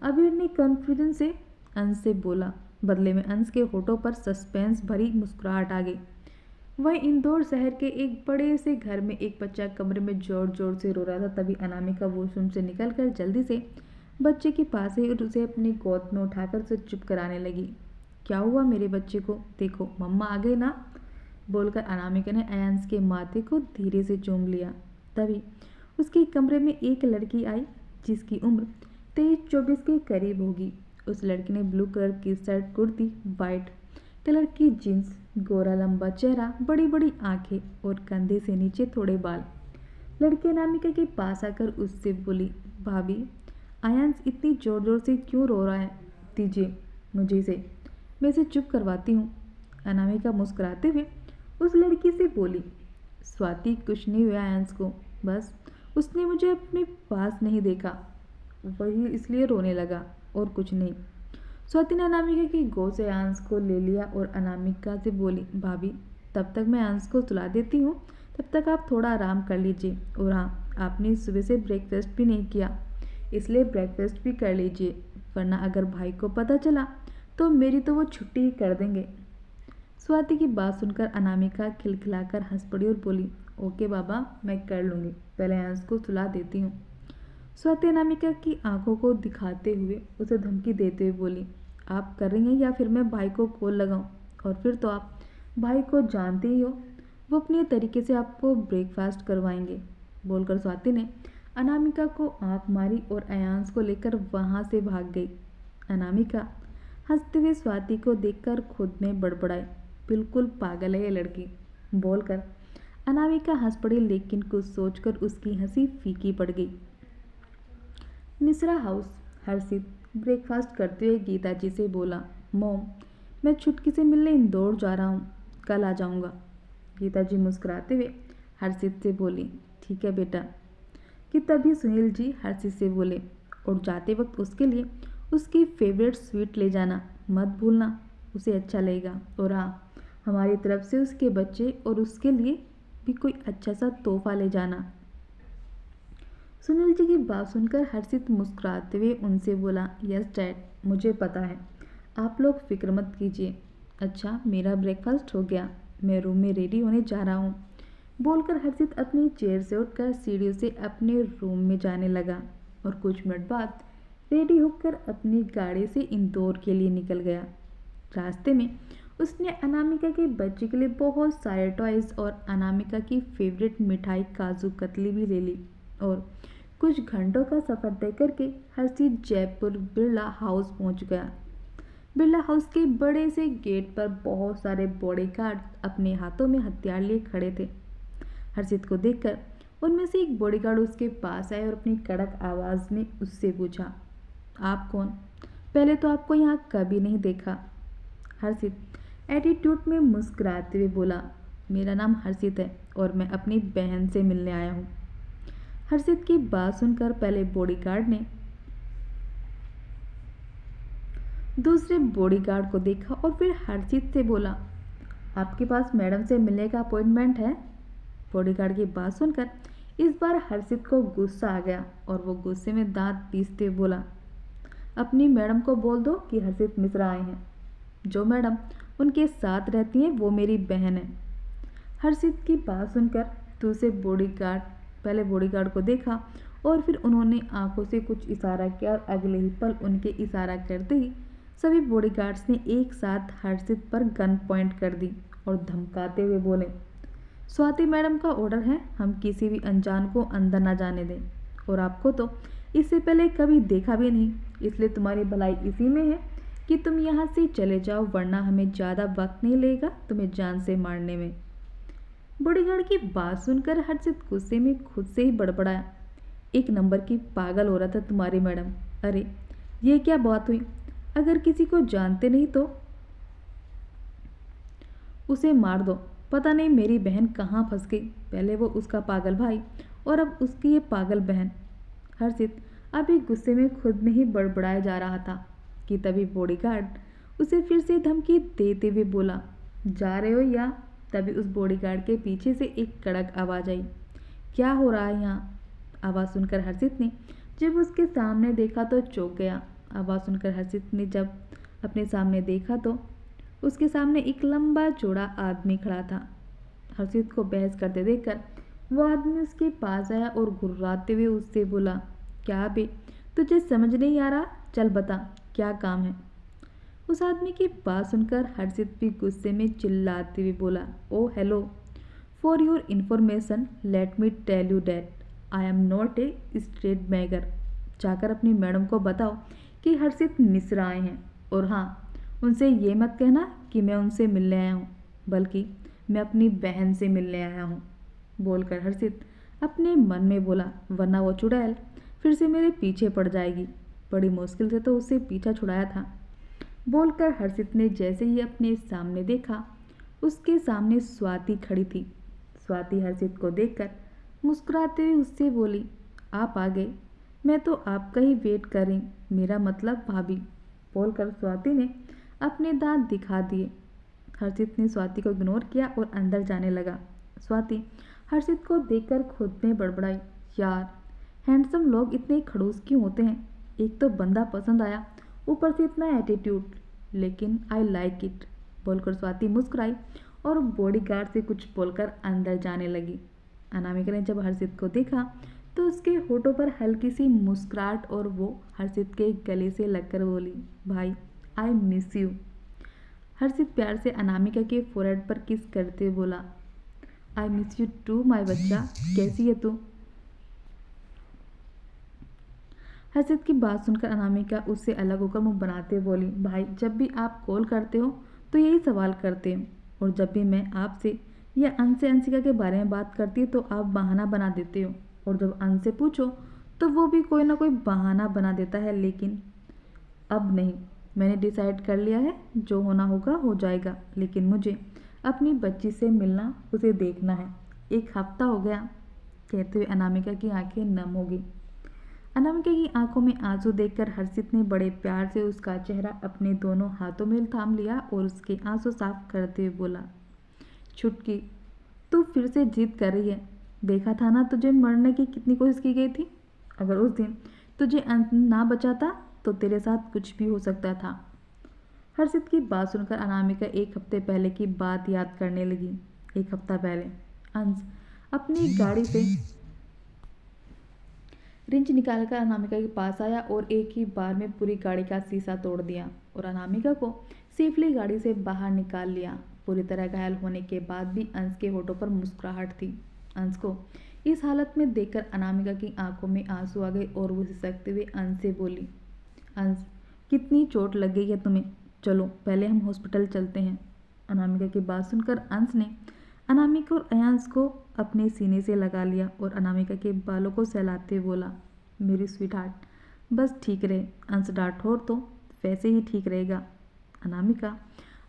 अबीर ने कन्फ्यूजन से अंश से बोला। बदले में अंश के होठों पर सस्पेंस भरी मुस्कुराहट आ गई। वह इंदौर शहर के एक बड़े से घर में एक बच्चा कमरे में जोर जोर से रो रहा था। तभी अनामिका वॉशरूम से निकलकर जल्दी से बच्चे के पास ही उसे अपनी गोद में उठाकर उसे चुप कराने लगी। क्या हुआ मेरे बच्चे को? देखो मम्मा आ गई ना, बोलकर अनामिका ने अयांश के माथे को धीरे से चूम लिया। तभी उसके कमरे में एक लड़की आई जिसकी उम्र 23-24 के करीब होगी। उस लड़की ने ब्लू कलर की शर्ट, कुर्ती, वाइट कलर की जीन्स, गोरा लंबा चेहरा, बड़ी बड़ी आंखें और कंधे से नीचे थोड़े बाल। लड़की अनामिका के पास आकर उससे बोली, भाभी आयांश इतनी जोर जोर से क्यों रो रहा है? दीजिए मुझे इसे, मैं इसे चुप करवाती हूँ। अनामिका मुस्कुराते हुए उस लड़की से बोली, स्वाति कुछ नहीं हुआ आयांश को, बस उसने मुझे अपने पास नहीं देखा, वही इसलिए रोने लगा, और कुछ नहीं। स्वाति ने अनामिका की गोद से अंश को ले लिया और अनामिका से बोली, भाभी तब तक मैं अंश को सुला देती हूँ, तब तक आप थोड़ा आराम कर लीजिए। और हाँ, आपने सुबह से ब्रेकफास्ट भी नहीं किया, इसलिए ब्रेकफास्ट भी कर लीजिए, वरना अगर भाई को पता चला तो मेरी तो वो छुट्टी ही कर देंगे। स्वाति की बात सुनकर अनामिका खिलखिलाकर हंस पड़ी और बोली, ओके बाबा मैं कर लूँगी, पहले अंश को सुला देती हूँ। स्वाति अनामिका की आंखों को दिखाते हुए उसे धमकी देते हुए बोली, आप कर रही हैं या फिर मैं भाई को कॉल लगाऊं? और फिर तो आप भाई को जानते ही हो, वो अपने तरीके से आपको ब्रेकफास्ट करवाएंगे। बोलकर स्वाति ने अनामिका को आंख मारी और अयांश को लेकर वहां से भाग गई। अनामिका हंसते हुए स्वाति को देखकर खुद में बड़बड़ाई, बिल्कुल पागल है ये लड़की। बोलकर अनामिका हंस पड़ी, लेकिन कुछ सोचकर उसकी हंसी फीकी पड़ गई। मिश्रा हाउस। हर्षित ब्रेकफास्ट करते हुए गीता जी से बोला, मॉम, मैं छुटकी से मिलने इंदौर जा रहा हूँ, कल आ जाऊँगा। गीता जी मुस्कुराते हुए हर्षित से बोली, ठीक है बेटा। कि तभी सुनील जी हर्षित से बोले, और जाते वक्त उसके लिए उसकी फेवरेट स्वीट ले जाना, मत भूलना, उसे अच्छा लगेगा। और हाँ, हमारी तरफ से उसके बच्चे और उसके लिए भी कोई अच्छा सा तोहफा ले जाना। सुनील जी की बात सुनकर हर्षित मुस्कुराते हुए उनसे बोला, यस डैड, मुझे पता है, आप लोग फिक्र मत कीजिए। अच्छा, मेरा ब्रेकफास्ट हो गया, मैं रूम में रेडी होने जा रहा हूँ। बोलकर हर्षित अपनी चेयर से उठकर सीढ़ियों से अपने रूम में जाने लगा और कुछ मिनट बाद रेडी होकर अपनी गाड़ी से इंदौर के लिए निकल गया। रास्ते में उसने अनामिका के बच्चे के लिए बहुत सारे टॉयज और अनामिका की फेवरेट मिठाई काजू कतली भी ले ली और कुछ घंटों का सफर तय करके हर्षित जयपुर बिरला हाउस पहुंच गया। बिरला हाउस के बड़े से गेट पर बहुत सारे बॉडीगार्ड अपने हाथों में हथियार लिए खड़े थे। हर्षित को देखकर उनमें से एक बॉडीगार्ड उसके पास आया और अपनी कड़क आवाज़ में उससे पूछा, आप कौन? पहले तो आपको यहाँ कभी नहीं देखा। हर्षित एटीट्यूड में मुस्कुराते हुए बोला, मेरा नाम हर्षित है और मैं अपनी बहन से मिलने आया हूँ। हर्षित की बात सुनकर पहले बॉडीगार्ड ने दूसरे बॉडीगार्ड को देखा और फिर हर्षित से बोला, आपके पास मैडम से मिलने का अपॉइंटमेंट है? बॉडीगार्ड की बात सुनकर इस बार हर्षित को गुस्सा आ गया और वो गुस्से में दांत पीसते हुए बोला, अपनी मैडम को बोल दो कि हर्षित मिश्रा आए हैं। जो मैडम उनके साथ रहती हैं वो मेरी बहन है। हर्षित की बात सुनकर दूसरे बॉडीगार्ड पहले बॉडीगार्ड को देखा और फिर उन्होंने आंखों से कुछ इशारा किया और अगले ही पल उनके इशारा करते ही सभी बॉडीगार्ड्स ने एक साथ हर्षित पर गन पॉइंट कर दी और धमकाते हुए बोले, स्वाति मैडम का ऑर्डर है, हम किसी भी अनजान को अंदर ना जाने दें, और आपको तो इससे पहले कभी देखा भी नहीं, इसलिए तुम्हारी भलाई इसी में है कि तुम यहाँ से चले जाओ, वरना हमें ज़्यादा वक्त नहीं लगेगा तुम्हें जान से मारने में। बॉडीगार्ड की बात सुनकर हर्षित गुस्से में खुद से ही बड़बड़ाया, एक नंबर की पागल हो रहा था तुम्हारी मैडम। अरे ये क्या बात हुई? अगर किसी को जानते नहीं तो उसे मार दो, पता नहीं मेरी बहन कहाँ फंस गई, पहले वो उसका पागल भाई और अब उसकी ये पागल बहन। हर्षित अभी गुस्से में खुद में ही बड़बड़ाया जा रहा था कि तभी बॉडीगार्ड उसे फिर से धमकी देते हुए बोला, जा रहे हो या? तभी उस बॉडीगार्ड के पीछे से एक कड़क आवाज़ आई, क्या हो रहा है यहाँ? आवाज़ सुनकर हर्षित ने जब उसके सामने देखा तो चौंक गया। आवाज़ सुनकर हर्षित ने जब अपने सामने देखा तो उसके सामने एक लंबा चौड़ा आदमी खड़ा था। हर्षित को बहस करते देखकर वो आदमी उसके पास आया और घुर्राते हुए उससे बोला, क्या बे, तुझे समझ नहीं आ रहा? चल बता, क्या काम है? उस आदमी की बात सुनकर हर्षित भी गुस्से में चिल्लाते हुए बोला, oh hello, for your information let me tell you that I am not a street beggar. जाकर अपनी मैडम को बताओ कि हर्षित मिश्रा आए हैं, और हाँ, उनसे ये मत कहना कि मैं उनसे मिलने आया हूँ, बल्कि मैं अपनी बहन से मिलने आया हूँ। बोलकर हर्षित अपने मन में बोला, वरना वो चुड़ैल फिर से मेरे पीछे पड़ जाएगी, बड़ी मुश्किल से तो उससे पीछा छुड़ाया था। बोलकर हर्षित ने जैसे ही अपने सामने देखा, उसके सामने स्वाति खड़ी थी। स्वाति हर्षित को देखकर मुस्कुराते हुए उससे बोली, आप आ गए, मैं तो आपका ही वेट कर रही, मेरा मतलब भाभी। बोलकर स्वाति ने अपने दांत दिखा दिए। हर्षित ने स्वाति को इग्नोर किया और अंदर जाने लगा। स्वाति हर्षित को देखकर खुद में बड़बड़ाई, यार हैंडसम लोग इतने खड़ूस क्यों होते हैं? एक तो बंदा पसंद आया, ऊपर से इतना एटीट्यूड, लेकिन आई लाइक इट। बोलकर स्वाति मुस्कुराई और बॉडीगार्ड से कुछ बोलकर अंदर जाने लगी। अनामिका ने जब हर्षित को देखा तो उसके होठों पर हल्की सी मुस्कुराहट और वो हर्षित के गले से लगकर बोली, भाई आई मिस यू। हर्षित प्यार से अनामिका के फोरहेड पर किस करते हुए बोला, I miss you too my बच्चा, कैसी है तू? हर्षित की बात सुनकर अनामिका उससे अलग होकर मुंह बनाते हुए बोली, भाई जब भी आप कॉल करते हो तो यही सवाल करते हो, और जब भी मैं आपसे या अंश से अंशिका के बारे में बात करती तो आप बहाना बना देते हो, और जब अंश से पूछो तो वो भी कोई ना कोई बहाना बना देता है। लेकिन अब नहीं, मैंने डिसाइड कर लिया है, जो होना होगा हो जाएगा, लेकिन मुझे अपनी बच्ची से मिलना, उसे देखना है। 1 हफ्ता हो गया। कहते हुए अनामिका की आंखें नम हो गई। अनामिका की आंखों में आंसू देखकर हर्षित ने बड़े प्यार से उसका चेहरा अपने दोनों हाथों में थाम लिया और उसके आंसू साफ करते हुए बोला, छुटकी, तू फिर से जिद कर रही है। देखा था ना तुझे मरने की कितनी कोशिश की गई थी। अगर उस दिन तुझे अंत ना बचाता तो तेरे साथ कुछ भी हो सकता था। हर्षित की बात सुनकर अनामिका 1 हफ्ते पहले की बात याद करने लगी। 1 हफ्ता पहले अंश अपनी गाड़ी से रिंच निकालकर अनामिका के पास आया और एक ही बार में पूरी गाड़ी का शीशा तोड़ दिया और अनामिका को सेफली गाड़ी से बाहर निकाल लिया। पूरी तरह घायल होने के बाद भी अंश के होठों पर मुस्कुराहट थी। अंश को इस हालत में देखकर अनामिका की आंखों में आंसू आ गए और वो सिसकते हुए अंश से बोली, अंश कितनी चोट लग गई है तुम्हें, चलो पहले हम हॉस्पिटल चलते हैं। अनामिका की बात सुनकर अंश ने अनामिका और अयांश को अपने सीने से लगा लिया और अनामिका के बालों को सहलाते हुए बोला, मेरी स्वीटहार्ट, बस ठीक रहे। अंश डांट हो तो वैसे ही ठीक रहेगा। अनामिका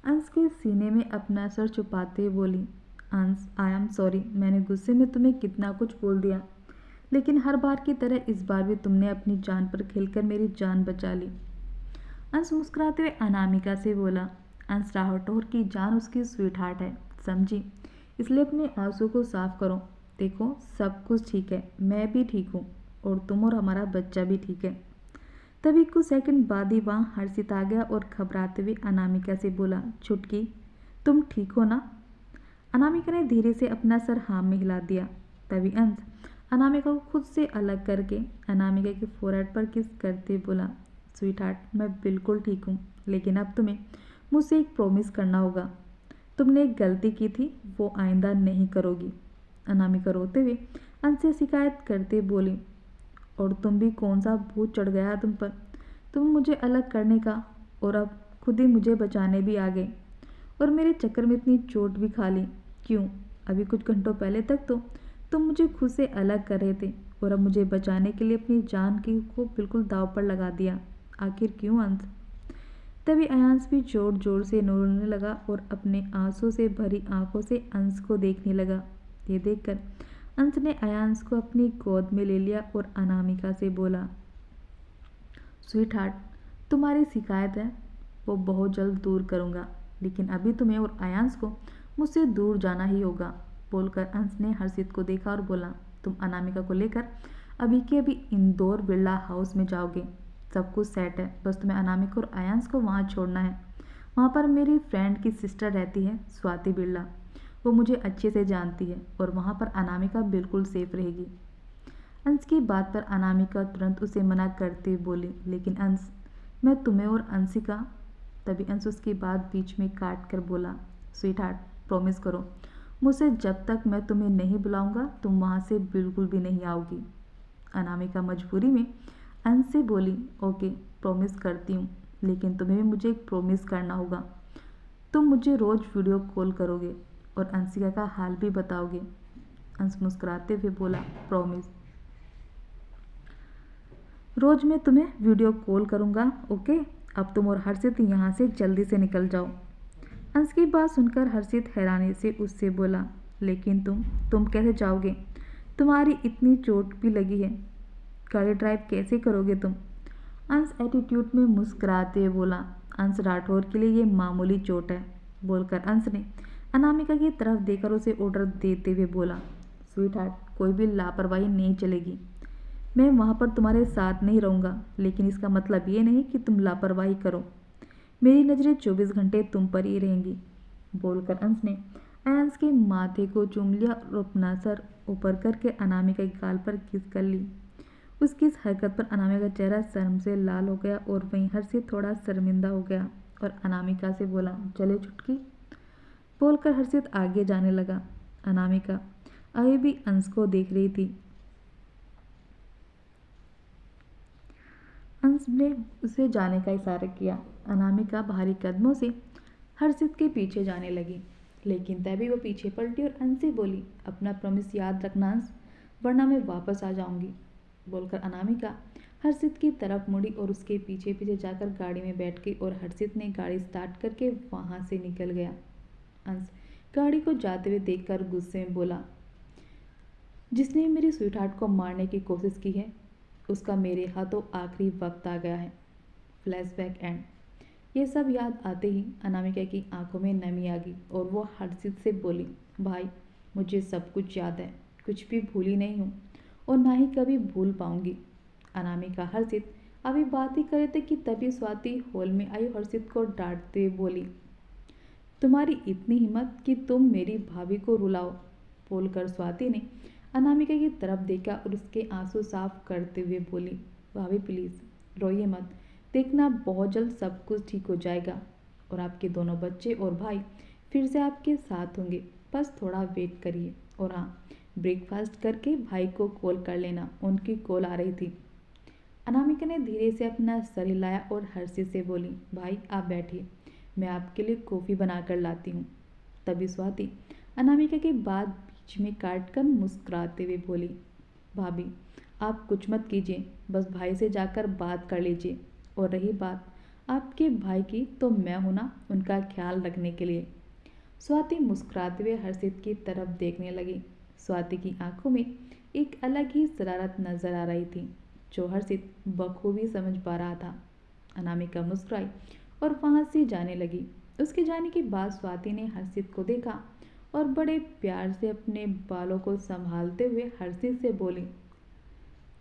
अंश के सीने में अपना सर छुपाते हुए बोली, अंश आई एम सॉरी, मैंने गुस्से में तुम्हें कितना कुछ बोल दिया, लेकिन हर बार की तरह इस बार भी तुमने अपनी जान पर खेलकर मेरी जान बचा ली। अंश मुस्कुराते हुए अनामिका से बोला, अंश राठौर की जान उसकी स्वीटहार्ट है, समझी, इसलिए अपने आंसू को साफ करो। देखो सब कुछ ठीक है, मैं भी ठीक हूँ और तुम और हमारा बच्चा भी ठीक है। तभी कुछ सेकंड बाद ही वहाँ हर्षित आ गया और घबराते हुए अनामिका से बोला, छुटकी तुम ठीक हो ना? अनामिका ने धीरे से अपना सर हाँ में हिला दिया। तभी अंश अनामिका को खुद से अलग करके अनामिका के फोरहेड पर किस करते बोला, स्वीटहार्ट मैं बिल्कुल ठीक हूँ, लेकिन अब तुम्हें मुझसे एक प्रॉमिस करना होगा। तुमने एक गलती की थी, वो आइंदा नहीं करोगी। अनामिका रोते हुए अंश से शिकायत करते बोली, और तुम भी कौन सा भूत चढ़ गया तुम पर, तुम मुझे अलग करने का, और अब खुद ही मुझे बचाने भी आ गए और मेरे चक्कर में इतनी चोट भी खा ली। क्यों? अभी कुछ घंटों पहले तक तो तुम मुझे खुद से अलग कर रहे थे और अब मुझे बचाने के लिए अपनी जान की को बिल्कुल दाव पर लगा दिया। आखिर क्यों अंश? तभी अयांश भी जोर जोर से रोने लगा और अपने आंसू से भरी आंखों से अंश को देखने लगा। ये देखकर अंश ने अयांश को अपनी गोद में ले लिया और अनामिका से बोला, स्वीटहार्ट तुम्हारी शिकायत है वो बहुत जल्द दूर करूँगा, लेकिन अभी तुम्हें और अयांश को मुझसे दूर जाना ही होगा। बोलकर अंश ने हर्षित को देखा और बोला, तुम अनामिका को लेकर अभी के अभी इंदौर बिरला हाउस में जाओगे, सब कुछ सेट है, बस तुम्हें अनामिका और अयांश को वहाँ छोड़ना है। वहाँ पर मेरी फ्रेंड की सिस्टर रहती है स्वाति बिरला, वो मुझे अच्छे से जानती है और वहाँ पर अनामिका बिल्कुल सेफ रहेगी। अंश की बात पर अनामिका तुरंत उसे मना करते बोली, लेकिन अंश मैं तुम्हें और अंशिका। तभी अंश उसकी बात बीच में काट कर बोला, स्वीटहार्ट प्रॉमिस करो मुझसे जब तक मैं तुम्हें नहीं बुलाऊंगा तुम वहाँ से बिल्कुल भी नहीं आओगी। अनामिका मजबूरी में अंश से बोली, ओके प्रॉमिस करती हूँ, लेकिन तुम्हें भी मुझे एक प्रॉमिस करना होगा। तुम मुझे रोज़ वीडियो कॉल करोगे और अंशिका का हाल भी बताओगे। अंश मुस्कुराते हुए बोला, प्रॉमिस, रोज़ मैं तुम्हें वीडियो कॉल करूँगा, ओके। अब तुम और हर्षित यहाँ से जल्दी से निकल जाओ। अंश की बात सुनकर हर्षित हैरानी से उससे बोला, लेकिन तुम कैसे जाओगे? तुम्हारी इतनी चोट भी लगी है, गाड़ी ड्राइव कैसे करोगे तुम? अंश एटीट्यूड में मुस्कुराते हुए बोला, अंश राठौर के लिए ये मामूली चोट है। बोलकर अंश ने अनामिका की तरफ देखकर उसे ऑर्डर देते हुए बोला, स्वीटहार्ट कोई भी लापरवाही नहीं चलेगी। मैं वहाँ पर तुम्हारे साथ नहीं रहूँगा, लेकिन इसका मतलब ये नहीं कि तुम लापरवाही करो। मेरी नज़रें 24 घंटे तुम पर ही रहेंगी। बोलकर अंश ने अयांश के माथे को चूम लिया और अपना सर ऊपर करके अनामिका के गाल पर किस कर ली उसकी इस हरकत पर अनामिका का चेहरा शर्म से लाल हो गया और वहीं हर्षित थोड़ा शर्मिंदा हो गया और अनामिका से बोला, चले चुटकी। बोलकर हर्षित आगे जाने लगा। अनामिका अभी भी अंश को देख रही थी। अंश ने उसे जाने का इशारा किया। अनामिका भारी कदमों से हर्षित के पीछे जाने लगी, लेकिन तभी वो पीछे पलटी और अंश से बोली, अपना प्रॉमिस याद रखना अंश, वरना मैं वापस आ जाऊंगी। बोलकर अनामिका हर्षित की तरफ मुड़ी और उसके पीछे पीछे जाकर गाड़ी में बैठ गई और हर्षित ने गाड़ी स्टार्ट करके वहां से निकल गया। अंश गाड़ी को जाते हुए देखकर गुस्से में बोला, जिसने मेरी स्वीटहार्ट को मारने की कोशिश की है उसका मेरे हाथों आखिरी वक्त आ गया है। Flashback and. ये सब याद आते ही अनामिका की आंखों में नमी आ गई और वो हर्षित से बोली, भाई मुझे सब कुछ याद है, कुछ भी भूली नहीं हूँ और ना ही कभी भूल पाऊंगी। अनामिका हर्षित अभी बात ही कर रहे थे कि तभी स्वाति हॉल में आई हर्षित को डांटते हुए बोली, तुम्हारी इतनी हिम्मत कि तुम मेरी भाभी को रुलाओ। बोलकर स्वाति ने अनामिका की तरफ देखा और उसके आंसू साफ करते हुए बोली, भाभी प्लीज़ रोइए मत, देखना बहुत जल्द सब कुछ ठीक हो जाएगा और आपके दोनों बच्चे और भाई फिर से आपके साथ होंगे, बस थोड़ा वेट करिए। और हाँ, ब्रेकफास्ट करके भाई को कॉल कर लेना, उनकी कॉल आ रही थी। अनामिका ने धीरे से अपना सर हिलाया और हर्षित से बोली, भाई आप बैठिए, मैं आपके लिए कॉफ़ी बना कर लाती हूँ। तभी स्वाति अनामिका के बात बीच में काट कर मुस्कुराते हुए बोली, भाभी आप कुछ मत कीजिए, बस भाई से जाकर बात कर लीजिए। और रही बात आपके भाई की, तो मैं हूं ना उनका ख्याल रखने के लिए। स्वाति मुस्कुराते हुए हर्षित की तरफ देखने लगी। स्वाति की आंखों में एक अलग ही शरारत नजर आ रही थी, जो हर्षित बखूबी समझ पा रहा था। अनामिका मुस्कुराई और वहां से जाने लगी। उसके जाने के बाद स्वाति ने हर्षित को देखा और बड़े प्यार से अपने बालों को संभालते हुए हर्षित से बोली,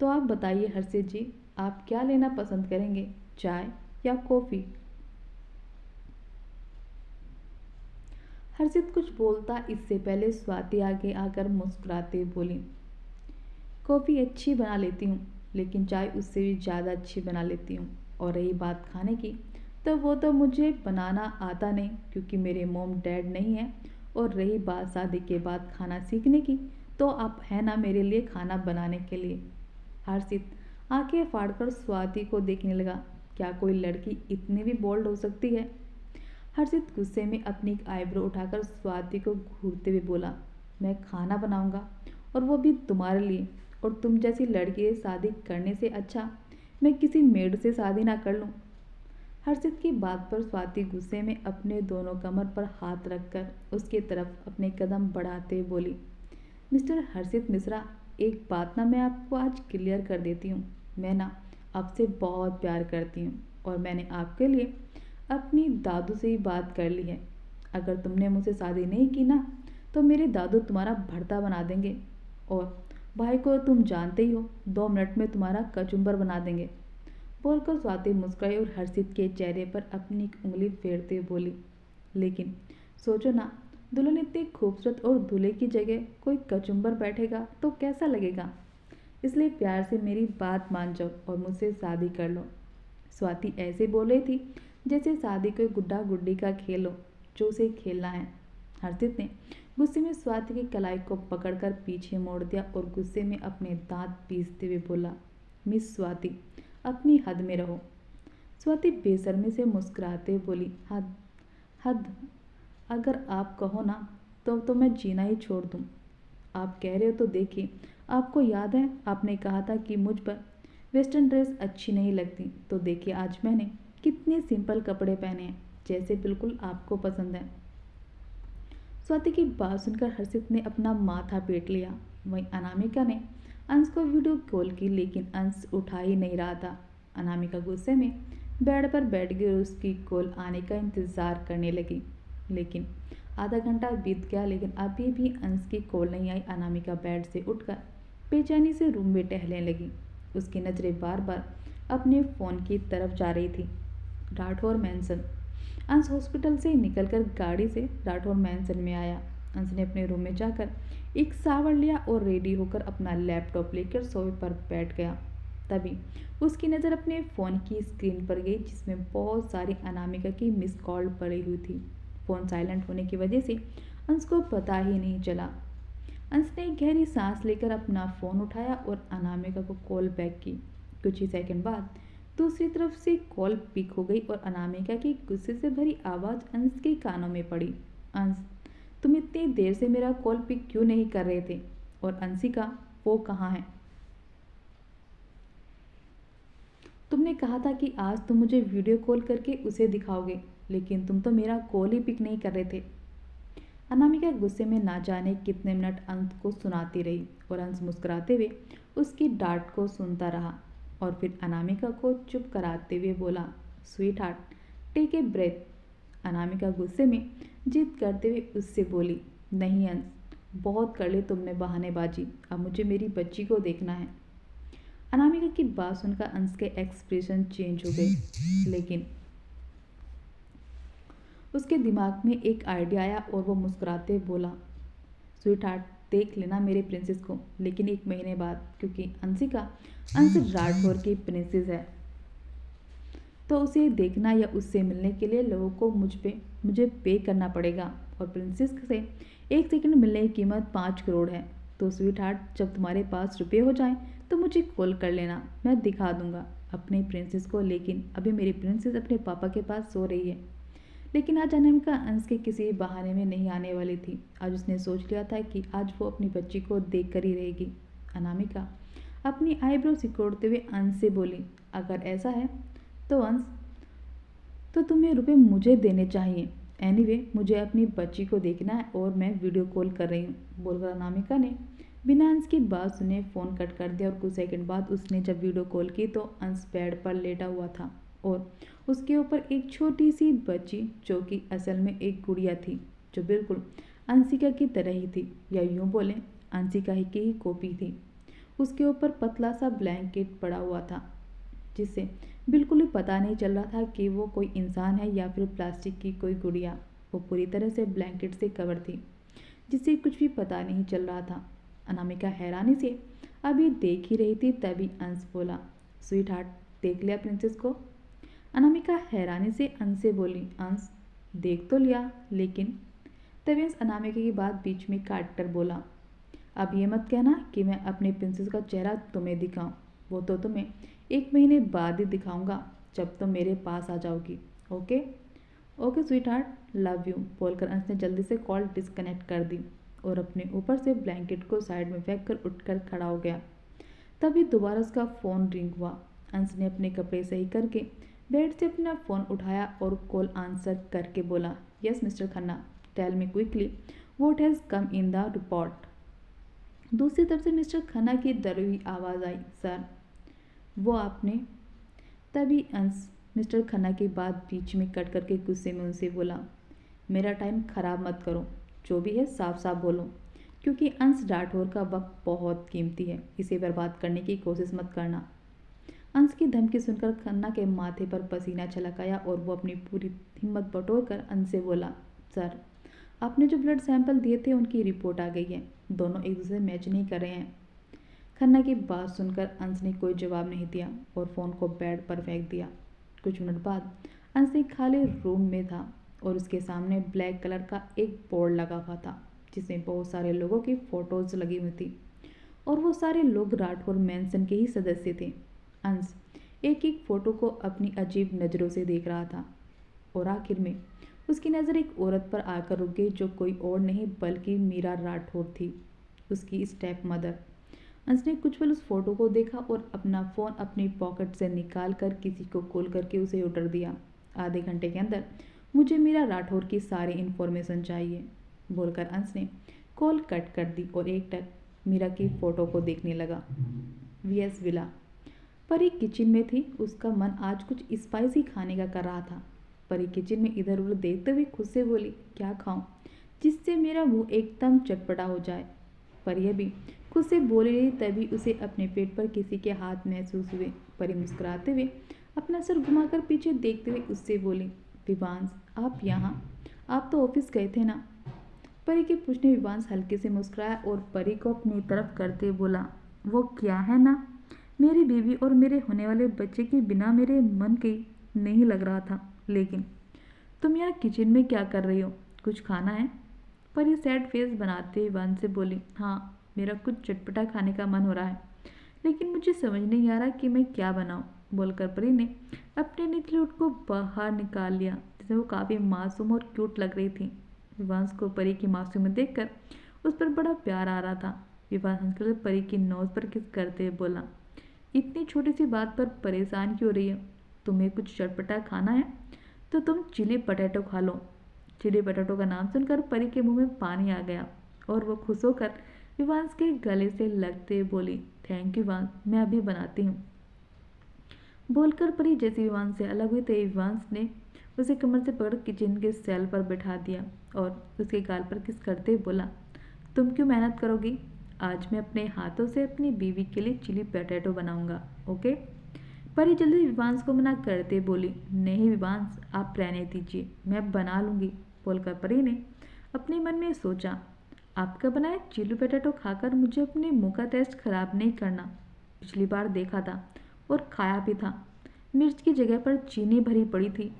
तो आप बताइए हर्षित जी, आप क्या लेना पसंद करेंगे, चाय या कॉफ़ी? हर्षित कुछ बोलता इससे पहले स्वाति आगे आकर मुस्कुराते हुए बोली, कॉफ़ी अच्छी बना लेती हूँ, लेकिन चाय उससे भी ज़्यादा अच्छी बना लेती हूँ। और रही बात खाने की, तो वो तो मुझे बनाना आता नहीं क्योंकि मेरे मॉम डैड नहीं है। और रही बात शादी के बाद खाना सीखने की, तो आप है ना मेरे लिए खाना बनाने के लिए। हर्षित आंखें फाड़कर स्वाति को देखने लगा। क्या कोई लड़की इतनी भी बोल्ड हो सकती है? हर्षित गुस्से में अपनी आईब्रो उठाकर स्वाति को घूरते हुए बोला, मैं खाना बनाऊंगा और वो भी तुम्हारे लिए, और तुम जैसी लड़की से शादी करने से अच्छा मैं किसी मेड से शादी ना कर लूं। हर्षित की बात पर स्वाति गुस्से में अपने दोनों कमर पर हाथ रखकर उसकी तरफ अपने कदम बढ़ाते हुए बोली, मिस्टर हर्षित मिश्रा, एक बात ना मैं आपको आज क्लियर कर देती हूँ, मैं ना आपसे बहुत प्यार करती हूँ और मैंने आपके लिए अपनी दादू से ही बात कर ली है। अगर तुमने मुझसे शादी नहीं की ना, तो मेरे दादू तुम्हारा भर्ता बना देंगे और भाई को तुम जानते ही हो, 2 मिनट में तुम्हारा कचुम्बर बना देंगे। बोलकर स्वाति मुस्कुराई और हर्षित के चेहरे पर अपनी उंगली फेरते हुए बोली, लेकिन सोचो ना, दुल्हन इतनी खूबसूरत और दूल्हे की जगह कोई कचुम्बर बैठेगा तो कैसा लगेगा? इसलिए प्यार से मेरी बात मान जाओ और मुझसे शादी कर लो। स्वाति ऐसे बोल रही थी जैसे शादी कोई गुड्डा गुड्डी का खेल हो जो उसे खेलना है। हर्षित ने गुस्से में स्वाति की कलाई को पकड़कर पीछे मोड़ दिया और गुस्से में अपने दांत पीसते हुए बोला, मिस स्वाति, अपनी हद में रहो। स्वाति बेशर्मी से मुस्कुराते हुए बोली, हद हद, अगर आप कहो ना तो मैं जीना ही छोड़ दूं। आप कह रहे हो तो देखिए, आपको याद है आपने कहा था कि मुझ पर वेस्टर्न ड्रेस अच्छी नहीं लगती, तो देखिए आज मैंने कितने सिंपल कपड़े पहने हैं, जैसे बिल्कुल आपको पसंद है। स्वाति की बात सुनकर हर्षित ने अपना माथा पीट लिया। वहीं अनामिका ने अंश को वीडियो कॉल की, लेकिन अंश उठा ही नहीं रहा था। अनामिका गुस्से में बेड पर बैठ गई और उसकी कॉल आने का इंतजार करने लगी, लेकिन आधा घंटा बीत गया, लेकिन अभी भी अंश की कॉल नहीं आई। अनामिका बेड से उठकर बेचैनी से रूम में टहलने लगी। उसकी नज़रें बार बार अपने फ़ोन की तरफ जा रही थी। राठौर मैंसन। अंश हॉस्पिटल से निकलकर गाड़ी से राठौर मैंसन में आया। अंश ने अपने रूम में जाकर एक शावर लिया और रेडी होकर अपना लैपटॉप लेकर सोफे पर बैठ गया। तभी उसकी नज़र अपने फ़ोन की स्क्रीन पर गई जिसमें बहुत सारी अनामिका की मिस कॉल पड़ी हुई थी। फ़ोन साइलेंट होने की वजह से अंश को पता ही नहीं चला। अंश ने एक गहरी सांस लेकर अपना फ़ोन उठाया और अनामिका को कॉल बैक की। कुछ ही सेकंड बाद दूसरी तरफ से कॉल पिक हो गई और अनामिका की गुस्से से भरी आवाज़ अंश के कानों में पड़ी। अंश, तुम इतनी देर से मेरा कॉल पिक क्यों नहीं कर रहे थे? और अंशिका, वो कहाँ है? तुमने कहा था कि आज तुम मुझे वीडियो कॉल करके उसे दिखाओगे, लेकिन तुम तो मेरा कॉल ही पिक नहीं कर रहे थे। अनामिका गुस्से में ना जाने कितने मिनट अंश को सुनाती रही और अंश मुस्कुराते हुए उसकी डांट को सुनता रहा और फिर अनामिका को चुप कराते हुए बोला, sweetheart, take a breath. Anamika गुस्से में जिद करते हुए उससे बोली, नहीं अंश, बहुत कर ली तुमने बहानेबाजी, अब मुझे मेरी बच्ची को देखना है। अनामिका की बात सुनकर अंश के एक्सप्रेशन चेंज हो गए, लेकिन उसके दिमाग में एक आइडिया आया और वो मुस्कुराते बोला, स्वीट हार्ट, देख लेना मेरे प्रिंसेस को, लेकिन 1 महीने बाद, क्योंकि अंशिका अंश राठौर की प्रिंसेस है, तो उसे देखना या उससे मिलने के लिए लोगों को मुझे पे करना पड़ेगा और प्रिंसेस से 1 सेकंड मिलने की कीमत 5 करोड़ है। तो स्वीट हार्ट, जब तुम्हारे पास रुपये हो जाएं तो मुझे कॉल कर लेना, मैं दिखा दूंगा अपने प्रिंसेस को। लेकिन अभी मेरी प्रिंसेस अपने पापा के पास सो रही है। लेकिन आज अनामिका अंश के किसी बहाने में नहीं आने वाली थी। आज उसने सोच लिया था कि आज वो अपनी बच्ची को देख कर ही रहेगी। अनामिका अपनी आईब्रो सिकोड़ते हुए अंश से बोली, अगर ऐसा है तो अंश, तो तुम्हें रुपए मुझे देने चाहिए। एनीवे, मुझे अपनी बच्ची को देखना है और मैं वीडियो कॉल कर रही हूँ, बोलकर अनामिका ने बिना अंश की बात सुने फ़ोन कट कर दिया। और कुछ सेकंड बाद उसने जब वीडियो कॉल की तो अंश बेड पर लेटा हुआ था और उसके ऊपर एक छोटी सी बच्ची, जो कि असल में एक गुड़िया थी, जो बिल्कुल अंशिका की तरह ही थी, या यूँ बोलें अंशिका की ही कॉपी थी। उसके ऊपर पतला सा ब्लैंकेट पड़ा हुआ था, जिससे बिल्कुल ही पता नहीं चल रहा था कि वो कोई इंसान है या फिर प्लास्टिक की कोई गुड़िया। वो पूरी तरह से ब्लैंकेट से कवर थी, जिससे कुछ भी पता नहीं चल रहा था। अनामिका हैरानी से अभी देख ही रही थी, तभी अंश बोला, स्वीट हार्ट, देख लिया प्रिंसेस को? अनामिका हैरानी से अंश से बोली, अंश, देख तो लिया, लेकिन तभी अंश अनामिका की बात बीच में काट कर बोला, अब ये मत कहना कि मैं अपने प्रिंसेस का चेहरा तुम्हें दिखाऊं। वो तो तुम्हें 1 महीने बाद ही दिखाऊंगा, जब तुम मेरे पास आ जाओगी। Okay okay sweet heart, love you, बोलकर अंश ने जल्दी से कॉल डिस्कनेक्ट कर दी और अपने ऊपर से ब्लैंकेट को साइड में फेंक कर उठकर खड़ा हो गया। तभी दोबारा उसका फ़ोन रिंग हुआ। अंश ने अपने कपड़े सही करके बेड से अपना फ़ोन उठाया और कॉल आंसर करके बोला, yes mister Khanna, tell me quickly what has come in the report. दूसरी तरफ से मिस्टर खन्ना की डरी हुई आवाज़ आई, सर, वो आपने। तभी अंश मिस्टर खन्ना की बात बीच में कट करके गुस्से में उनसे बोला, मेरा टाइम ख़राब मत करो, जो भी है साफ साफ बोलो, क्योंकि अंश राठौर का वक्त बहुत कीमती है, इसे बर्बाद करने की कोशिश मत करना। अंश की धमकी सुनकर खन्ना के माथे पर पसीना छलक आया और वो अपनी पूरी हिम्मत बटोर कर अंश से बोला, सर, आपने जो ब्लड सैंपल दिए थे उनकी रिपोर्ट आ गई है, दोनों एक दूसरे मैच नहीं कर रहे हैं। खन्ना की बात सुनकर अंश ने कोई जवाब नहीं दिया और फ़ोन को बेड पर फेंक दिया। कुछ मिनट बाद अंश एक खाली रूम में था और उसके सामने ब्लैक कलर का एक बोर्ड लगा हुआ था, जिसमें बहुत सारे लोगों की फ़ोटोज़ लगी हुई थी और वो सारे लोग राठौर मैंसन के ही सदस्य थे। अंश एक एक फ़ोटो को अपनी अजीब नज़रों से देख रहा था और आखिर में उसकी नज़र एक औरत पर आकर रुक गई, जो कोई और नहीं बल्कि मीरा राठौर थी, उसकी स्टेप मदर। अंश ने कुछ पल उस फोटो को देखा और अपना फ़ोन अपनी पॉकेट से निकाल कर किसी को कॉल करके उसे ऑर्डर दिया, आधे घंटे के अंदर मुझे मीरा राठौर की सारी इन्फॉर्मेशन चाहिए, बोलकर अंश ने कॉल कट कर दी और एकटक मीरा की फ़ोटो को देखने लगा। VS villa. परी किचन में थी, उसका मन आज कुछ स्पाइसी खाने का कर रहा था। परी किचन में इधर उधर देखते हुए खुद से बोली, क्या खाऊं जिससे मेरा मुंह एकदम चटपटा हो जाए। परी अभी खुद से बोल रही, तभी उसे अपने पेट पर किसी के हाथ महसूस हुए। परी मुस्कुराते हुए अपना सर घुमाकर पीछे देखते हुए उससे बोली, विवांश, आप यहाँ? आप तो ऑफिस गए थे ना? परी के पूछने विवांश हल्के से मुस्कुराया और परी को अपनी तरफ करते बोला, वो क्या है ना, मेरी बीवी और मेरे होने वाले बच्चे के बिना मेरे मन के नहीं लग रहा था। लेकिन तुम यहाँ किचन में क्या कर रही हो? कुछ खाना है? परी सैड फेस बनाते हुए वन से बोली, हाँ, मेरा कुछ चटपटा खाने का मन हो रहा है, लेकिन मुझे समझ नहीं आ रहा कि मैं क्या बनाऊँ। बोलकर परी ने अपने निथलूट को बाहर निकाल लिया, जिसमें वो काफ़ी मासूम और क्यूट लग रही थी। विवांश को परी की मासूमियत देखकर उस पर बड़ा प्यार आ रहा था। विवांश हंसकर परी की नोज पर किस करते हुए बोला, इतनी छोटी सी बात पर परेशान क्यों रही हो? तुम्हें कुछ चटपटा खाना है तो तुम चिली पटेटो खा लो। चिली पटेटो का नाम सुनकर परी के मुंह में पानी आ गया और वो खुश होकर विवांश के गले से लगते हुए बोली, थैंक यू विवांश, मैं अभी बनाती हूँ। बोलकर परी जैसे विवांश से अलग हुई तो विवांश ने उसे कमर से पकड़ किचन के सेल पर बैठा दिया और उसके गाल पर किस करते हुए बोला, तुम क्यों मेहनत करोगी? आज मैं अपने हाथों से अपनी बीवी के लिए चिली पटेटो बनाऊंगा, ओके? परी जल्दी विवांश को मना करते बोली, नहीं विवांश, आप रहने दीजिए, मैं बना लूँगी। बोलकर परी ने अपने मन में सोचा, आपका बनाया चिली पटेटो खाकर मुझे अपने मुंह का टेस्ट खराब नहीं करना। पिछली बार देखा था और खाया भी था, मिर्च की जगह पर चीनी भरी पड़ी थी।